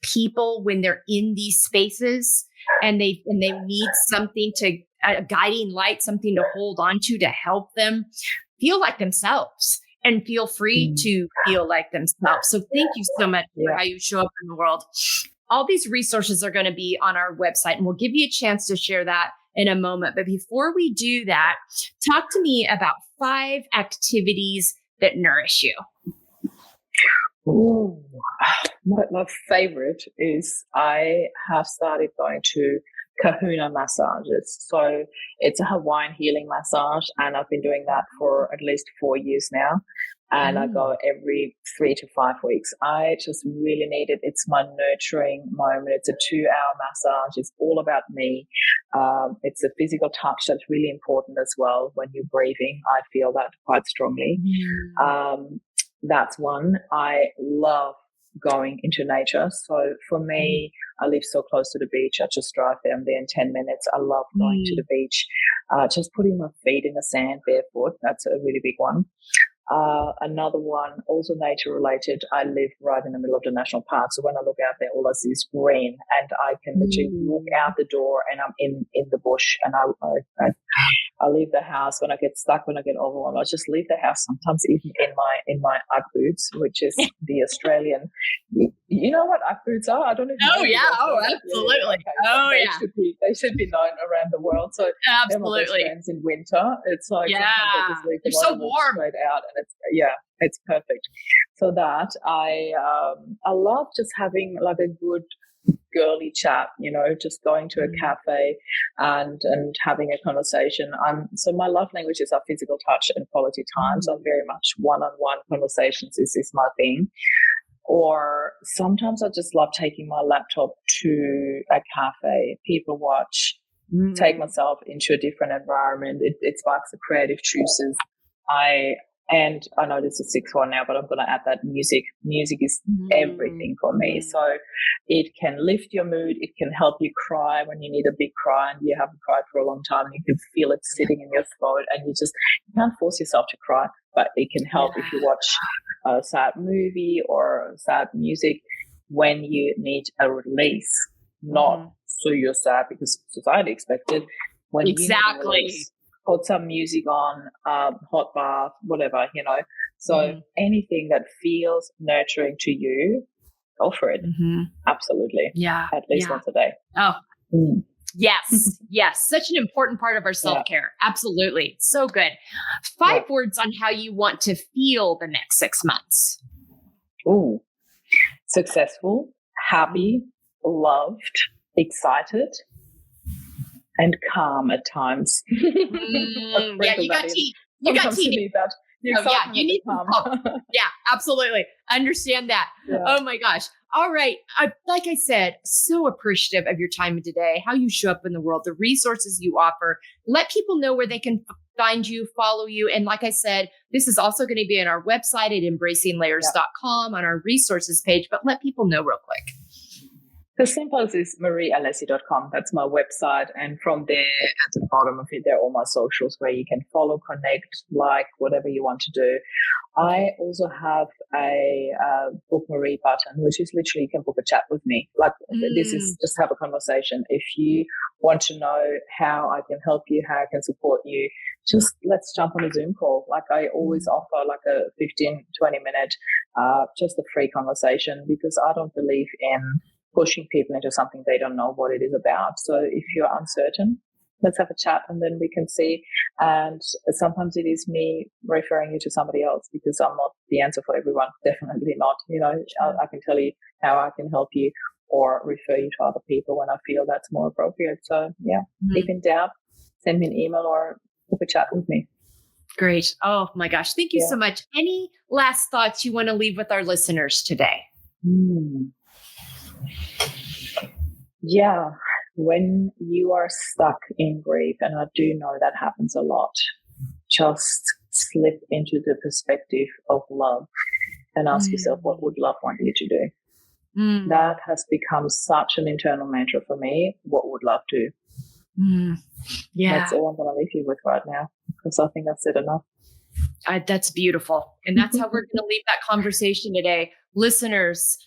people when they're in these spaces and they need something a guiding light, something to hold on to help them feel like themselves and feel free to feel like themselves. So thank you so much for how you show up in the world. All these resources are going to be on our website, and we'll give you a chance to share that in a moment. But before we do that, talk to me about 5 activities that nourish you. Ooh, my favorite is I have started going to kahuna massages. So it's a Hawaiian healing massage, and I've been doing that for at least 4 years now. And I go every 3 to 5 weeks. I just really need it. It's my nurturing moment. It's a 2-hour massage. It's all about me. It's a physical touch that's really important as well. When you're grieving, I feel that quite strongly. That's one. I love going into nature. So for me, I live so close to the beach. I just drive there. I'm there in 10 minutes. I love going to the beach. Just putting my feet in the sand barefoot. That's a really big one. Another one, also nature related. I live right in the middle of the national park. So when I look out there, all I see is green, and I can literally walk out the door and I'm in the bush. And I leave the house when I get stuck, when I get overwhelmed. I just leave the house sometimes even in my Ugg boots, which is the Australian. You know what Ugg boots are? I don't even know. Oh yeah. Oh, absolutely. They should be known around the world. So absolutely. They're my best friends in winter. It's like sometimes I just leave them so warm. Straight out, and it's perfect. So that I love just having like a good girly chat, just going to a cafe and having a conversation. So my love languages are physical touch and quality time. So very much one-on-one conversations is my thing. Or sometimes I just love taking my laptop to a cafe, people watch, take myself into a different environment. It sparks the creative juices. And I know this is the 6th one now, but I'm going to add that music. Music is everything for me. So it can lift your mood. It can help you cry when you need a big cry and you haven't cried for a long time. And you can feel it sitting in your throat, and you can't force yourself to cry, but it can help if you watch a sad movie or sad music when you need a release, not so you're sad because society expected. When you need a release, put some music on, hot bath, whatever, So anything that feels nurturing to you, go for it. Absolutely. Yeah. At least once a day. Oh, yes. Yes. Such an important part of our self-care. Absolutely. So good. 5 words on how you want to feel the next 6 months. Ooh. Successful, happy, loved, excited, and calm at times. You got tea. You need calm. Yeah, absolutely. Understand that. Yeah. Oh my gosh. All right. Like I said, so appreciative of your time today, how you show up in the world, the resources you offer. Let people know where they can find you, follow you. And like I said, this is also going to be on our website at embracinglayers.com on our resources page, but let people know real quick. The simplest is mariealessi.com. That's my website. And from there, at the bottom of it, there are all my socials where you can follow, connect, like, whatever you want to do. I also have a Book Marie button, which is literally you can book a chat with me. Like this is just have a conversation. If you want to know how I can help you, how I can support you, just let's jump on a Zoom call. Like I always offer like a 15, 20 minute, just a free conversation, because I don't believe in pushing people into something they don't know what it is about. So if you're uncertain, let's have a chat and then we can see. And sometimes it is me referring you to somebody else, because I'm not the answer for everyone. Definitely not. I can tell you how I can help you or refer you to other people when I feel that's more appropriate. So if in doubt, send me an email or book a chat with me. Great. Oh my gosh. Thank you so much. Any last thoughts you want to leave with our listeners today? Hmm. Yeah, when you are stuck in grief, and I do know that happens a lot, just slip into the perspective of love and ask yourself, what would love want you to do? That has become such an internal mantra for me. What would love do? Yeah. That's all I'm going to leave you with right now, because I think I've said enough. That's beautiful. And that's how we're going to leave that conversation today. Listeners,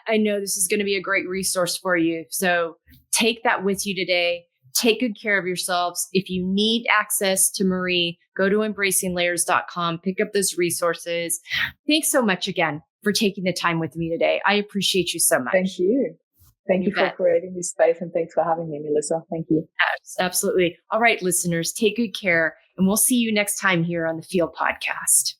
I know this is going to be a great resource for you. So take that with you today. Take good care of yourselves. If you need access to Marie, go to embracinglayers.com, pick up those resources. Thanks so much again for taking the time with me today. I appreciate you so much. Thank you. Thank you for creating this space, and thanks for having me, Melissa. Thank you. Absolutely. All right, listeners, take good care, and we'll see you next time here on the F.E.E.L Podcast.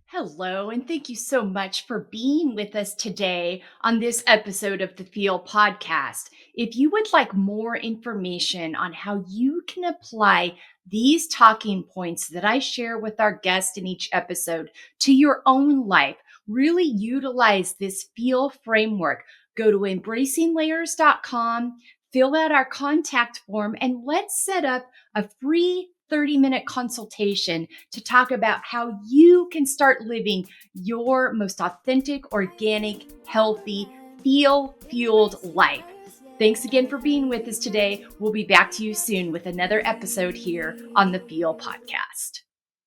Hello, and thank you so much for being with us today on this episode of the F.E.E.L Podcast. If you would like more information on how you can apply these talking points that I share with our guests in each episode to your own life, really utilize this F.E.E.L framework, go to embracinglayers.com, fill out our contact form, and let's set up a free 30-minute consultation to talk about how you can start living your most authentic, organic, healthy, feel-fueled life. Thanks again for being with us today. We'll be back to you soon with another episode here on the F.E.E.L Podcast.